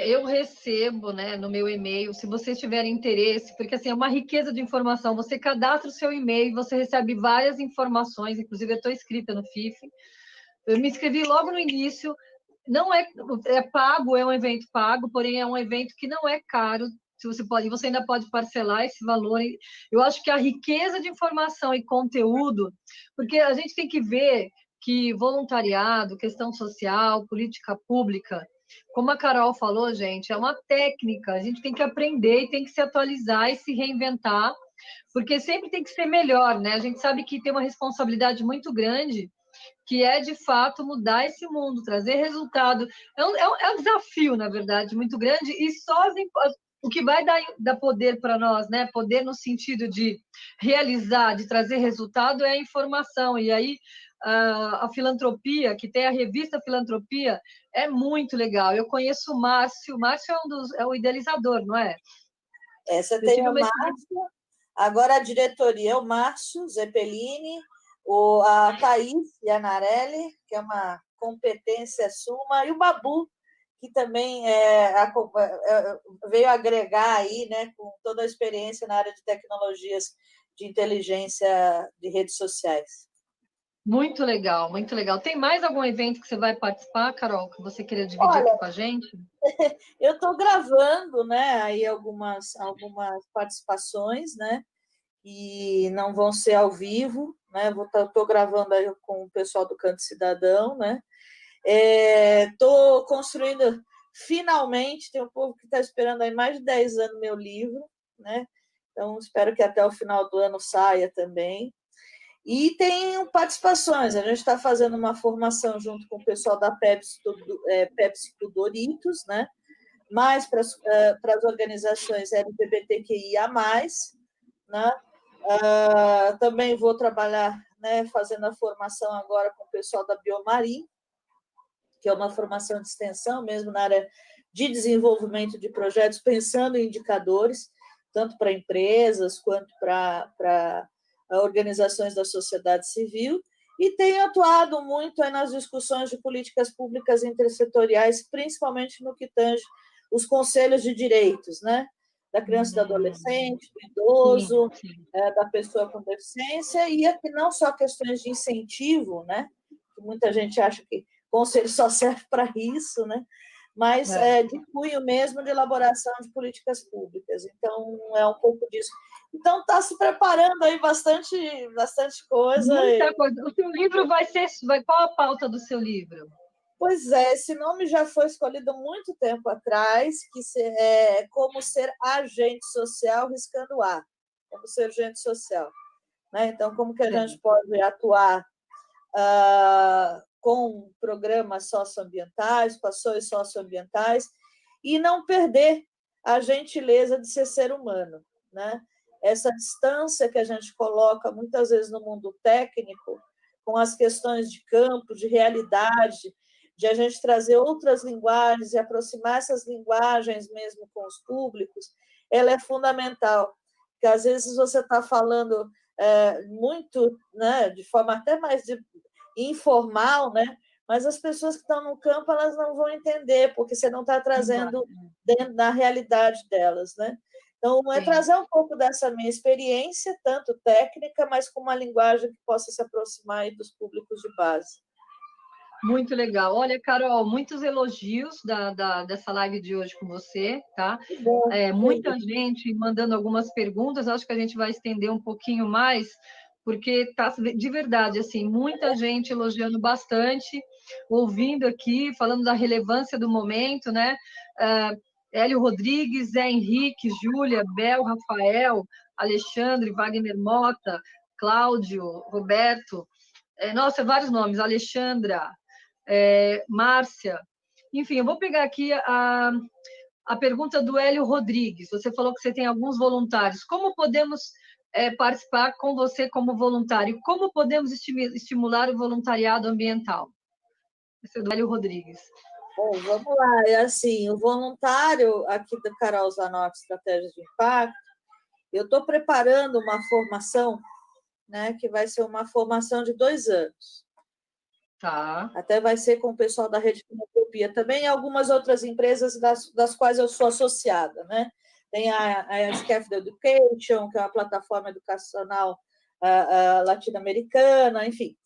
Eu recebo, né, no meu e-mail, se vocês tiverem interesse, porque assim, é uma riqueza de informação. Você cadastra o seu e-mail, você recebe várias informações, inclusive eu estou inscrita no FIF. Eu me inscrevi logo no início. Não é pago, é um evento pago, porém é um evento que não é caro. Se você ainda pode parcelar esse valor. Eu acho que a riqueza de informação e conteúdo, porque a gente tem que ver que voluntariado, questão social, política pública, como a Carol falou, gente, é uma técnica. A gente tem que aprender e tem que se atualizar e se reinventar, porque sempre tem que ser melhor, né? A gente sabe que tem uma responsabilidade muito grande, que é, de fato, mudar esse mundo, trazer resultado. É um desafio, na verdade, muito grande, e só o que vai dar poder para nós, né? Poder no sentido de realizar, de trazer resultado, é a informação. E aí, a filantropia, que tem a revista Filantropia, é muito legal. Eu conheço o Márcio é o idealizador, não é? Você tem o Márcio, agora a diretoria é o Márcio Zeppelini, a Thaís Iannarelli, que é uma competência suma, e o Babu, que também veio agregar aí, né, com toda a experiência na área de tecnologias de inteligência de redes sociais. Muito legal, muito legal. Tem mais algum evento que você vai participar, Carol, que você queria dividir aqui com a gente? Eu estou gravando, né, aí algumas participações, né, e não vão ser ao vivo, né, estou gravando aí com o pessoal do Canto Cidadão, né, estou construindo, finalmente, tem um povo que está esperando aí mais de 10 anos meu livro, né, então espero que até o final do ano saia também. E tem participações, a gente está fazendo uma formação junto com o pessoal da PepsiCo Doritos, né? Mais para as organizações LGBTQIA+, né? Também vou trabalhar, né, fazendo a formação agora com o pessoal da Biomarim, que é uma formação de extensão mesmo na área de desenvolvimento de projetos, pensando em indicadores, tanto para empresas quanto para organizações da sociedade civil, e tenho atuado muito nas discussões de políticas públicas intersetoriais, principalmente no que tange os conselhos de direitos, né? Da criança e do adolescente, do idoso, sim. Da pessoa com deficiência, e aqui não só questões de incentivo, né? Que muita gente acha que o conselho só serve para isso, né? Mas de cunho mesmo de elaboração de políticas públicas. Então, é um pouco disso. Então, está se preparando aí bastante coisa. Muita coisa. O seu livro qual a pauta do seu livro? Pois é, esse nome já foi escolhido há muito tempo atrás, que é Como Ser Agente Social Riscando A. Como ser agente social. Né? Então, como que a gente pode atuar com programas socioambientais, com ações socioambientais, e não perder a gentileza de ser humano, né? Essa distância que a gente coloca muitas vezes no mundo técnico, com as questões de campo, de realidade, de a gente trazer outras linguagens e aproximar essas linguagens mesmo com os públicos, ela é fundamental. Porque às vezes você está falando muito, né, de forma até mais informal, né? Mas as pessoas que estão no campo, elas não vão entender, porque você não está trazendo dentro da realidade delas, né? Então, trazer um pouco dessa minha experiência, tanto técnica, mas com uma linguagem que possa se aproximar aí dos públicos de base. Muito legal. Olha, Carol, muitos elogios dessa live de hoje com você, tá? Muita gente mandando algumas perguntas, acho que a gente vai estender um pouquinho mais, porque tá de verdade, assim, muita gente elogiando bastante, ouvindo aqui, falando da relevância do momento, né? Hélio Rodrigues, Zé Henrique, Júlia, Bel, Rafael, Alexandre, Wagner Mota, Cláudio, Roberto, nossa, vários nomes, Alexandra, Márcia, enfim, eu vou pegar aqui a pergunta do Hélio Rodrigues. Você falou que você tem alguns voluntários. Como podemos participar com você como voluntário? Como podemos estimular o voluntariado ambiental? Esse é do Hélio Rodrigues. Bom, vamos lá. É assim, o voluntário aqui da Carol Zanotti, Estratégias de Impacto, eu estou preparando uma formação, né, que vai ser uma formação de 2 anos. Tá. Até vai ser com o pessoal da Rede Filantropia também, e algumas outras empresas das quais eu sou associada, né? Tem a Scaffold Education, que é uma plataforma educacional latino-americana, enfim.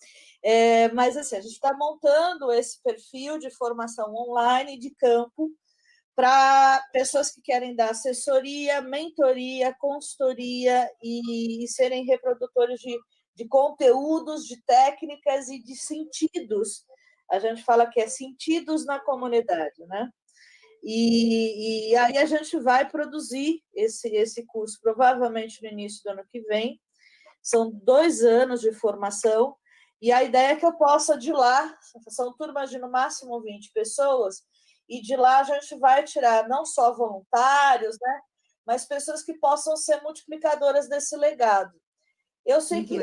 Mas, assim, a gente está montando esse perfil de formação online de campo para pessoas que querem dar assessoria, mentoria, consultoria e serem reprodutores de conteúdos, de técnicas e de sentidos. A gente fala que é sentidos na comunidade, né? E aí a gente vai produzir esse curso, provavelmente no início do ano que vem. São 2 anos de formação, e a ideia é que eu possa, de lá, são turmas de no máximo 20 pessoas, e de lá a gente vai tirar não só voluntários, né, mas pessoas que possam ser multiplicadoras desse legado. Eu sei que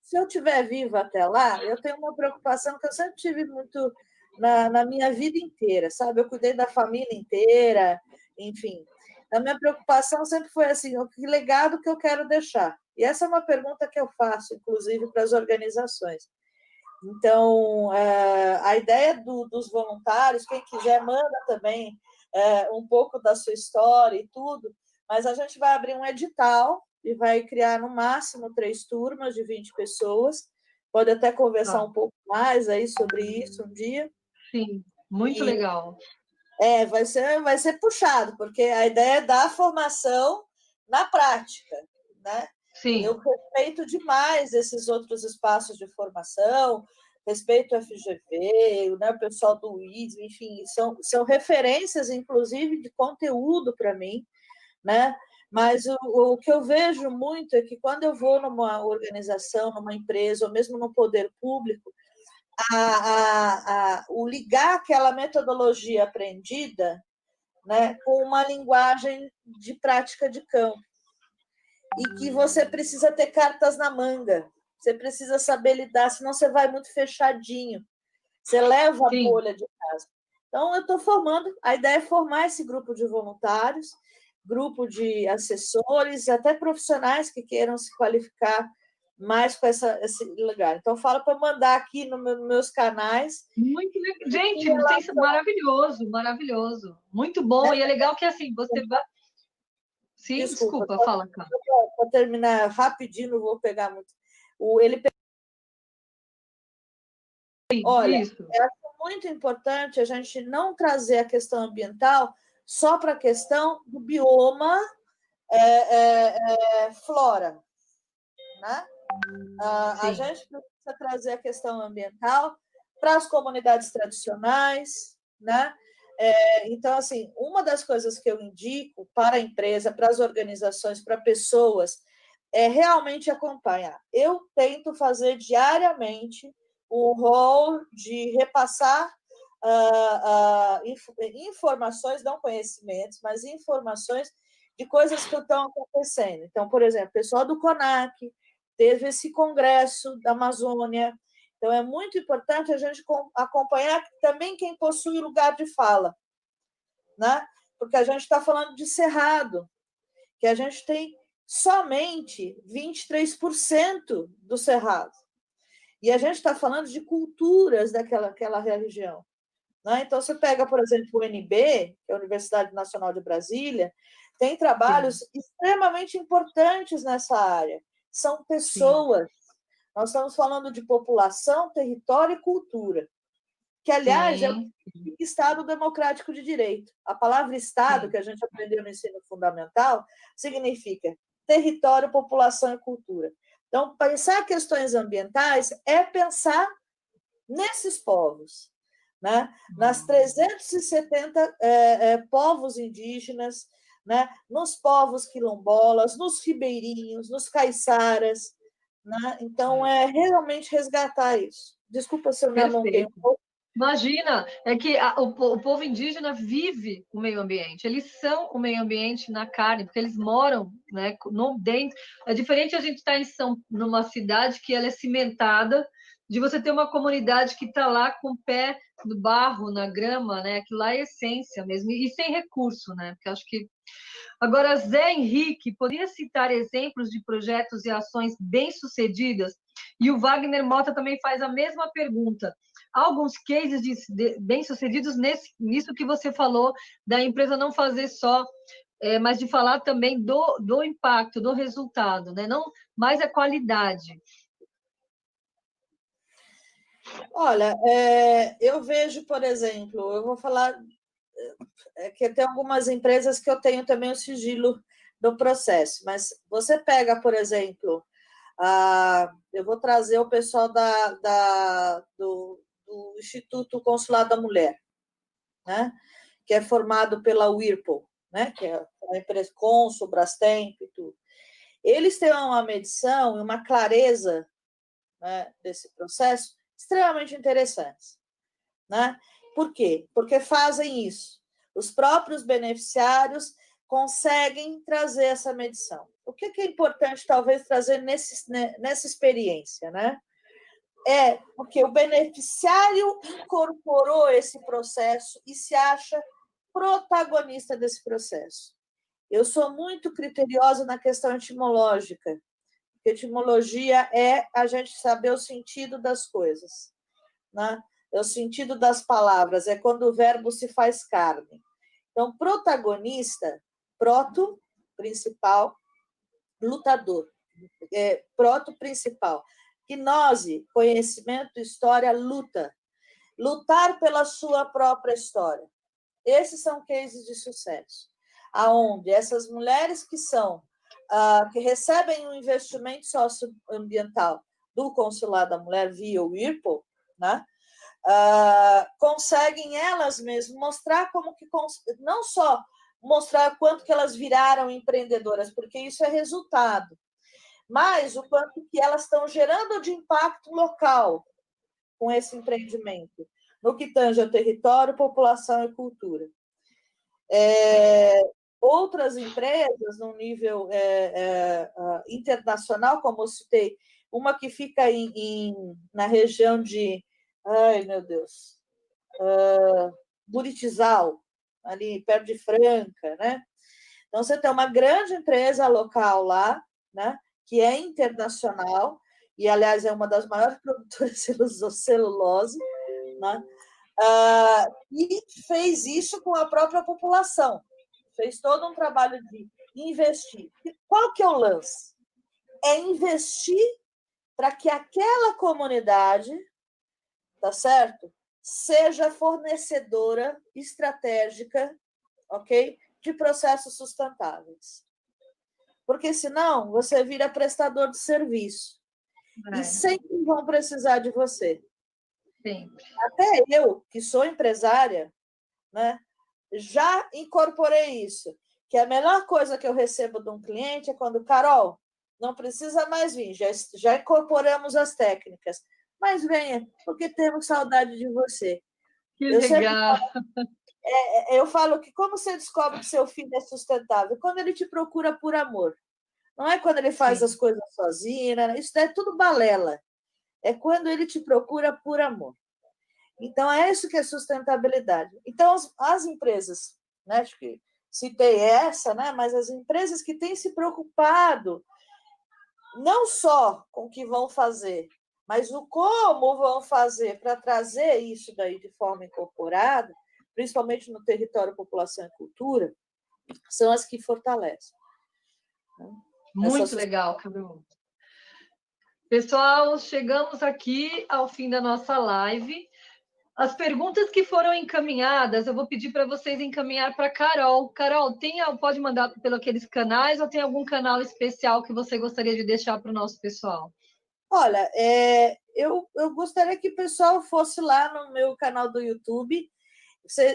se eu estiver viva até lá, eu tenho uma preocupação que eu sempre tive muito na minha vida inteira, sabe? Eu cuidei da família inteira, enfim. A minha preocupação sempre foi assim, que legado que eu quero deixar. E essa é uma pergunta que eu faço, inclusive, para as organizações. Então, a ideia dos voluntários, quem quiser, manda também um pouco da sua história e tudo, mas a gente vai abrir um edital e vai criar, no máximo, 3 turmas de 20 pessoas. Pode até conversar um pouco mais aí sobre isso um dia. Sim, muito legal. Vai ser puxado, porque a ideia é dar formação na prática, né? Sim. Eu respeito demais esses outros espaços de formação, respeito o FGV, né, o pessoal do UIS, enfim, são referências, inclusive, de conteúdo para mim, né? Mas o que eu vejo muito é que quando eu vou numa organização, numa empresa, ou mesmo no poder público, o ligar aquela metodologia aprendida, né, com uma linguagem de prática de campo. E que você precisa ter cartas na manga, você precisa saber lidar, senão você vai muito fechadinho, você leva a bolha de casa. Então, eu estou formando, a ideia é formar esse grupo de voluntários, grupo de assessores, até profissionais que queiram se qualificar mais com esse lugar. Então, fala para mandar aqui nos meus canais. Muito legal. Gente, vocês maravilhoso, maravilhoso. Muito bom. E é legal que assim, você vai. Sim, desculpa fala, cara. Para terminar rapidinho, não vou pegar muito. Olha, é muito importante a gente não trazer a questão ambiental só para a questão do bioma flora, né? A gente precisa trazer a questão ambiental para as comunidades tradicionais, né? Então, assim, uma das coisas que eu indico para a empresa, para as organizações, para pessoas, é realmente acompanhar. Eu tento fazer diariamente um rol de repassar informações, não conhecimentos, mas informações de coisas que estão acontecendo. Então, por exemplo, o pessoal do CONAC teve esse congresso da Amazônia. Então, é muito importante a gente acompanhar também quem possui lugar de fala, né? Porque a gente está falando de Cerrado, que a gente tem somente 23% do Cerrado. E a gente está falando de culturas daquela região. Né? Então, você pega, por exemplo, o UNB, que é a Universidade Nacional de Brasília, tem trabalhos extremamente importantes nessa área. São pessoas. Nós estamos falando de população, território e cultura, que, aliás, é o Estado democrático de direito. A palavra Estado, que a gente aprendeu no ensino fundamental, significa território, população e cultura. Então, pensar questões ambientais é pensar nesses povos, né? Nas 370 povos indígenas, né? Nos povos quilombolas, nos ribeirinhos, nos caiçaras. Né? Então, é realmente resgatar isso. Desculpa se eu me alonguei um pouco. Imagina, é que o povo indígena vive o meio ambiente, eles são o meio ambiente na carne, porque eles moram, né, dentro. É diferente a gente estar numa cidade que ela é cimentada, de você ter uma comunidade que está lá com o pé no barro, na grama, né? Que lá é essência mesmo, e sem recurso, né? Porque acho que. Agora, Zé Henrique, poderia citar exemplos de projetos e ações bem-sucedidas? E o Wagner Mota também faz a mesma pergunta. Há alguns cases bem-sucedidos nisso que você falou, da empresa não fazer só, mas de falar também do impacto, do resultado, né? Não mais a qualidade. Olha, eu vejo, por exemplo, eu vou falar que tem algumas empresas que eu tenho também o sigilo do processo, mas você pega, por exemplo, eu vou trazer o pessoal do Instituto Consulado da Mulher, né? Que é formado pela Whirlpool, né? Que é a empresa Consul, Brastemp e tudo. Eles têm uma medição e uma clareza, né, desse processo extremamente interessantes. Né? Por quê? Porque fazem isso. Os próprios beneficiários conseguem trazer essa medição. O que é importante, talvez, trazer nessa experiência? Né? É porque o beneficiário incorporou esse processo e se acha protagonista desse processo. Eu sou muito criteriosa na questão etimológica, que etimologia é a gente saber o sentido das coisas, né? É o sentido das palavras, é quando o verbo se faz carne. Então, protagonista, proto, principal, lutador, proto, principal. Gnose, conhecimento, história, luta. Lutar pela sua própria história. Esses são cases de sucesso, aonde essas mulheres que recebem um investimento socioambiental do Consulado da Mulher via o IRPO, né? Conseguem elas mesmas mostrar como que não só mostrar quanto que elas viraram empreendedoras, porque isso é resultado, mas o quanto que elas estão gerando de impacto local com esse empreendimento, no que tange ao território, população e cultura. Outras empresas, no nível internacional, como eu citei, uma que fica na região de, ai meu Deus, Buritizal, ali perto de Franca, né? Então, você tem uma grande empresa local lá, né, que é internacional, e, aliás, é uma das maiores produtoras de celulose, né? E fez isso com a própria população. Fez todo um trabalho de investir. Qual que é o lance? É investir para que aquela comunidade, tá certo? Seja fornecedora estratégica, ok? De processos sustentáveis. Porque, senão, você vira prestador de serviço. E sempre vão precisar de você. Sempre. Até eu, que sou empresária, né, já incorporei isso, que a melhor coisa que eu recebo de um cliente é quando, Carol, não precisa mais vir, já incorporamos as técnicas, mas venha, porque temos saudade de você. Que legal! Eu falo que como você descobre que seu filho é sustentável? Quando ele te procura por amor. Não é quando ele faz as coisas sozinho, né? Isso é tudo balela. É quando ele te procura por amor. Então, é isso que é sustentabilidade. Então, as empresas, né, acho que citei essa, né, mas as empresas que têm se preocupado não só com o que vão fazer, mas o como vão fazer para trazer isso daí de forma incorporada, principalmente no território, população e cultura, são as que fortalecem. Muito legal, Carol. Pessoal, chegamos aqui ao fim da nossa live. As perguntas que foram encaminhadas, eu vou pedir para vocês encaminhar para a Carol. Carol, pode mandar pelos aqueles canais ou tem algum canal especial que você gostaria de deixar para o nosso pessoal? Olha, eu gostaria que o pessoal fosse lá no meu canal do YouTube.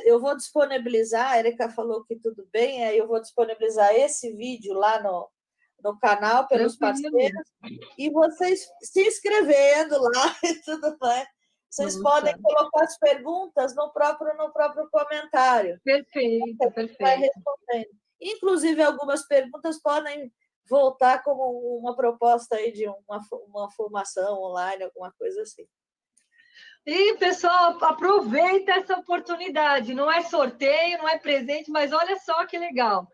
Eu vou disponibilizar, a Erika falou que tudo bem, aí eu vou disponibilizar esse vídeo lá no canal pelos parceiros, e vocês se inscrevendo lá e tudo mais. Vocês podem colocar as perguntas no próprio comentário. Perfeito, perfeito. Vai respondendo. Inclusive, algumas perguntas podem voltar como uma proposta aí de uma formação online, alguma coisa assim. E, pessoal, aproveita essa oportunidade. Não é sorteio, não é presente, mas olha só que legal.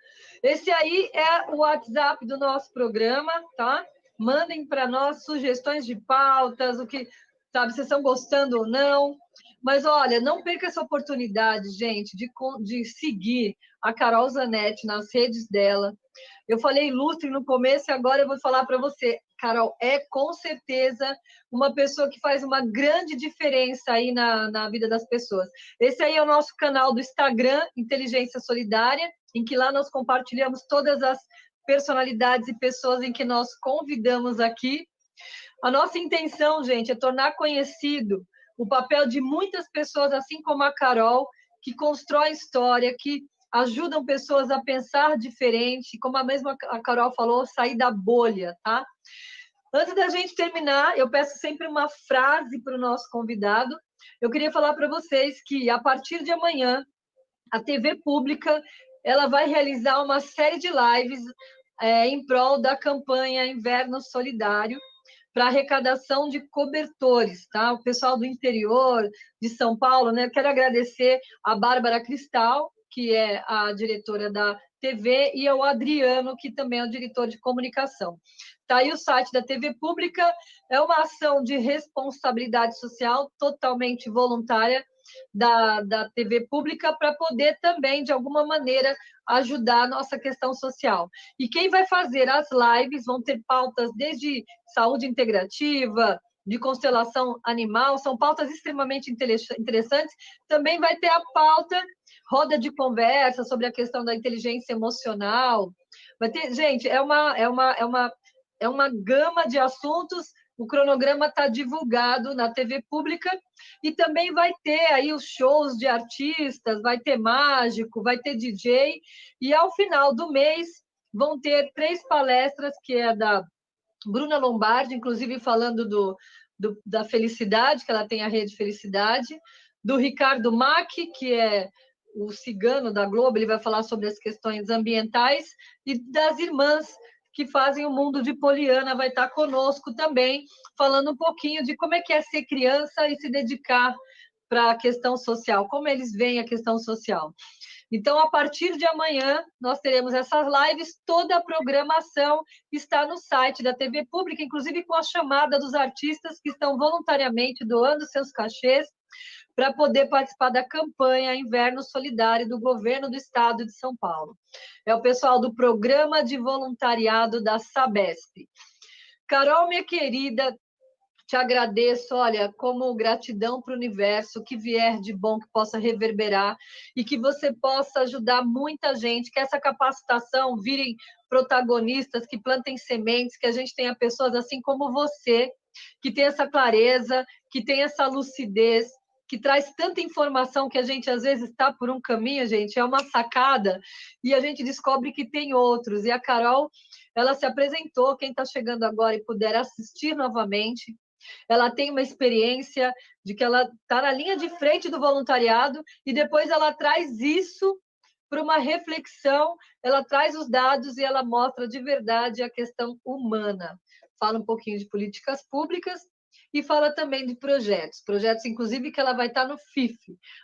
Esse aí é o WhatsApp do nosso programa, tá? Mandem para nós sugestões de pautas, o que, sabe, vocês estão gostando ou não. Mas, olha, não perca essa oportunidade, gente, de seguir a Carol Zanetti nas redes dela. Eu falei ilustre no começo e agora eu vou falar para você. Carol, é com certeza uma pessoa que faz uma grande diferença aí na vida das pessoas. Esse aí é o nosso canal do Instagram, Inteligência Solidária, em que lá nós compartilhamos todas as personalidades e pessoas em que nós convidamos aqui. A nossa intenção, gente, é tornar conhecido o papel de muitas pessoas, assim como a Carol, que constrói história, que ajudam pessoas a pensar diferente, como a mesma a Carol falou, sair da bolha, tá? Antes da gente terminar, eu peço sempre uma frase para o nosso convidado. Eu queria falar para vocês que, a partir de amanhã, a TV Pública ela vai realizar uma série de lives em prol da campanha Inverno Solidário, para arrecadação de cobertores, tá? O pessoal do interior de São Paulo, né? Eu quero agradecer a Bárbara Cristal, que é a diretora da TV, e o Adriano, que também é o diretor de comunicação. Está aí o site da TV Pública, é uma ação de responsabilidade social totalmente voluntária da TV Pública para poder também, de alguma maneira, ajudar a nossa questão social. E quem vai fazer as lives vão ter pautas desde saúde integrativa, de constelação animal, são pautas extremamente interessantes. Também vai ter a pauta roda de conversa sobre a questão da inteligência emocional. Vai ter, gente, é uma gama de assuntos. O cronograma está divulgado na TV Pública e também vai ter aí os shows de artistas, vai ter mágico, vai ter DJ, e ao final do mês vão ter 3 palestras, que é da Bruna Lombardi, inclusive falando da felicidade, que ela tem a Rede Felicidade, do Ricardo Mack, que é o cigano da Globo, ele vai falar sobre as questões ambientais, e das irmãs que fazem o Mundo de Poliana, vai estar conosco também, falando um pouquinho de como é que é ser criança e se dedicar para a questão social, como eles veem a questão social. Então, a partir de amanhã, nós teremos essas lives, toda a programação está no site da TV Pública, inclusive com a chamada dos artistas que estão voluntariamente doando seus cachês para poder participar da campanha Inverno Solidário do Governo do Estado de São Paulo. É o pessoal do Programa de Voluntariado da Sabesp. Carol, minha querida, te agradeço, olha, como gratidão para o universo, que vier de bom, que possa reverberar e que você possa ajudar muita gente, que essa capacitação virem protagonistas, que plantem sementes, que a gente tenha pessoas assim como você, que tem essa clareza, que tem essa lucidez, que traz tanta informação que a gente às vezes está por um caminho, gente, é uma sacada, e a gente descobre que tem outros. E a Carol, ela se apresentou, quem está chegando agora e puder assistir novamente, ela tem uma experiência de que ela está na linha de frente do voluntariado e depois ela traz isso para uma reflexão, ela traz os dados e ela mostra de verdade a questão humana. Fala um pouquinho de políticas públicas e fala também de projetos inclusive que ela vai estar no FIF.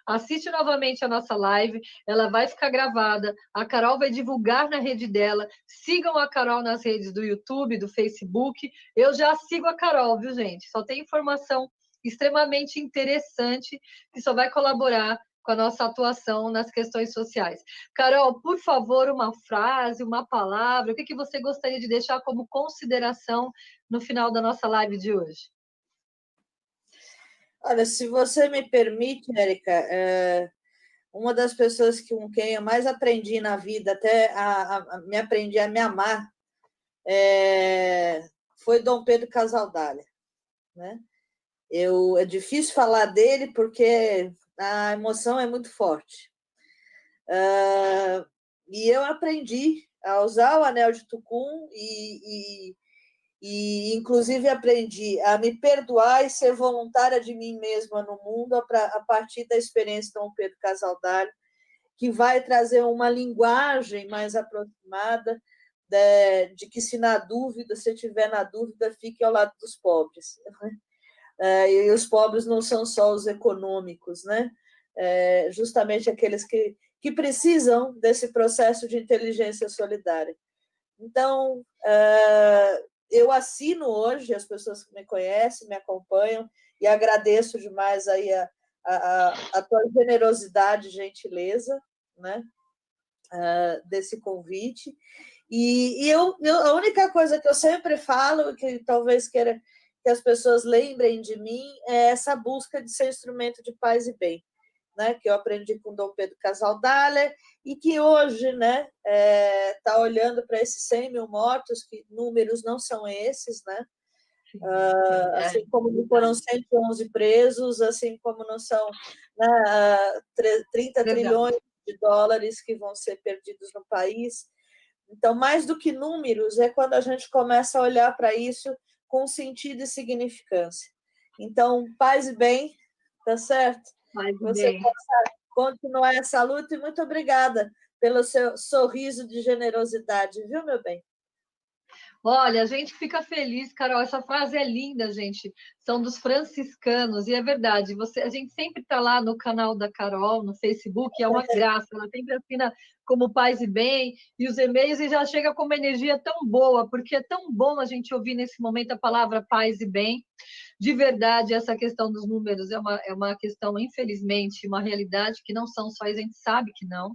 Assiste novamente a nossa live, ela vai ficar gravada, a Carol vai divulgar na rede dela, sigam a Carol nas redes do YouTube, do Facebook, eu já sigo a Carol, viu, gente? Só tem informação extremamente interessante que só vai colaborar com a nossa atuação nas questões sociais. Carol, por favor, uma frase, uma palavra, o que você gostaria de deixar como consideração no final da nossa live de hoje? Olha, se você me permite, Érica, uma das pessoas com quem eu mais aprendi na vida, até me aprendi a me amar, foi Dom Pedro Casaldália, né? É difícil falar dele porque a emoção é muito forte. E eu aprendi a usar o anel de Tucum e inclusive, aprendi a me perdoar e ser voluntária de mim mesma no mundo a partir da experiência de Dom Pedro Casaldário, que vai trazer uma linguagem mais aproximada de que, se tiver na dúvida, fique ao lado dos pobres. E os pobres não são só os econômicos, né? Justamente aqueles que precisam desse processo de inteligência solidária. Então, eu assino hoje, as pessoas que me conhecem, me acompanham, e agradeço demais aí a tua generosidade e gentileza, né, desse convite. E a única coisa que eu sempre falo, que talvez queira que as pessoas lembrem de mim, é essa busca de ser instrumento de paz e bem, né, que eu aprendi com Dom Pedro Casaldália, e que hoje, né, está olhando para esses 100 mil mortos, que números não são esses, né? Assim como não foram 111 presos, assim como não são, né, 30 trilhões de dólares que vão ser perdidos no país. Então, mais do que números, é quando a gente começa a olhar para isso com sentido e significância. Então, paz e bem, tá certo? Você possa continuar essa luta, e muito obrigada pelo seu sorriso de generosidade, viu, meu bem? Olha, a gente fica feliz, Carol. Essa frase é linda, gente. São dos franciscanos, e é verdade. A gente sempre está lá no canal da Carol, no Facebook, é uma graça. Ela sempre assina como Paz e Bem, e os e-mails, e já chega com uma energia tão boa, porque é tão bom a gente ouvir nesse momento a palavra paz e bem. De verdade, essa questão dos números é uma questão, infelizmente, uma realidade que não são só, a gente sabe que não,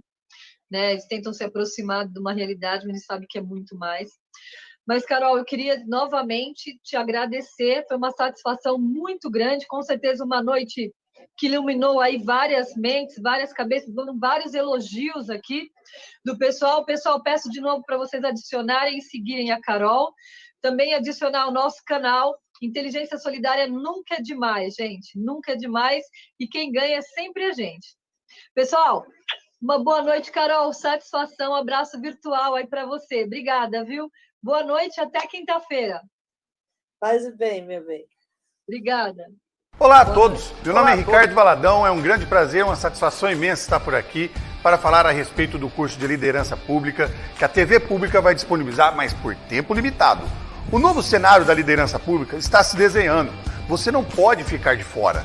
né? Eles tentam se aproximar de uma realidade, mas a gente sabe que é muito mais. Mas, Carol, eu queria novamente te agradecer, foi uma satisfação muito grande, com certeza uma noite que iluminou aí várias mentes, várias cabeças, foram vários elogios aqui do pessoal. Pessoal, peço de novo para vocês adicionarem e seguirem a Carol, também adicionar o nosso canal. Inteligência Solidária nunca é demais, gente, nunca é demais, e quem ganha é sempre a gente. Pessoal, uma boa noite, Carol, satisfação, abraço virtual aí para você, obrigada, viu? Boa noite, até quinta-feira. Paz e bem, meu bem. Obrigada. Olá a todos, meu nome é Ricardo Valadão, é um grande prazer, uma satisfação imensa estar por aqui para falar a respeito do curso de liderança pública que a TV Pública vai disponibilizar, mas por tempo limitado. O novo cenário da liderança pública está se desenhando, você não pode ficar de fora.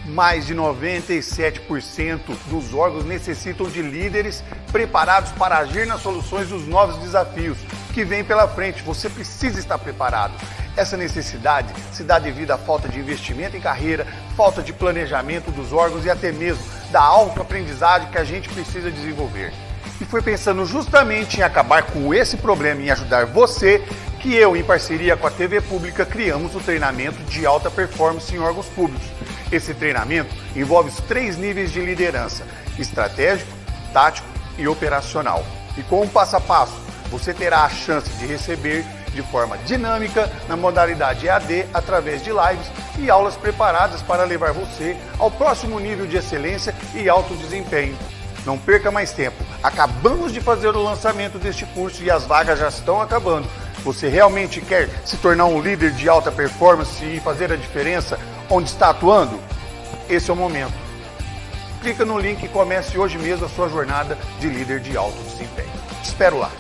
Mais de 97% dos órgãos necessitam de líderes preparados para agir nas soluções dos novos desafios que vêm pela frente. Você precisa estar preparado. Essa necessidade se dá devido à falta de investimento em carreira, falta de planejamento dos órgãos e até mesmo da autoaprendizagem que a gente precisa desenvolver. E foi pensando justamente em acabar com esse problema e ajudar você que eu, em parceria com a TV Pública, criamos o treinamento de alta performance em órgãos públicos. Esse treinamento envolve os 3 níveis de liderança: estratégico, tático e operacional. E com um passo a passo, você terá a chance de receber de forma dinâmica na modalidade EAD através de lives e aulas preparadas para levar você ao próximo nível de excelência e alto desempenho. Não perca mais tempo. Acabamos de fazer o lançamento deste curso e as vagas já estão acabando. Você realmente quer se tornar um líder de alta performance e fazer a diferença onde está atuando? Esse é o momento. Clica no link e comece hoje mesmo a sua jornada de líder de alto desempenho. Te espero lá.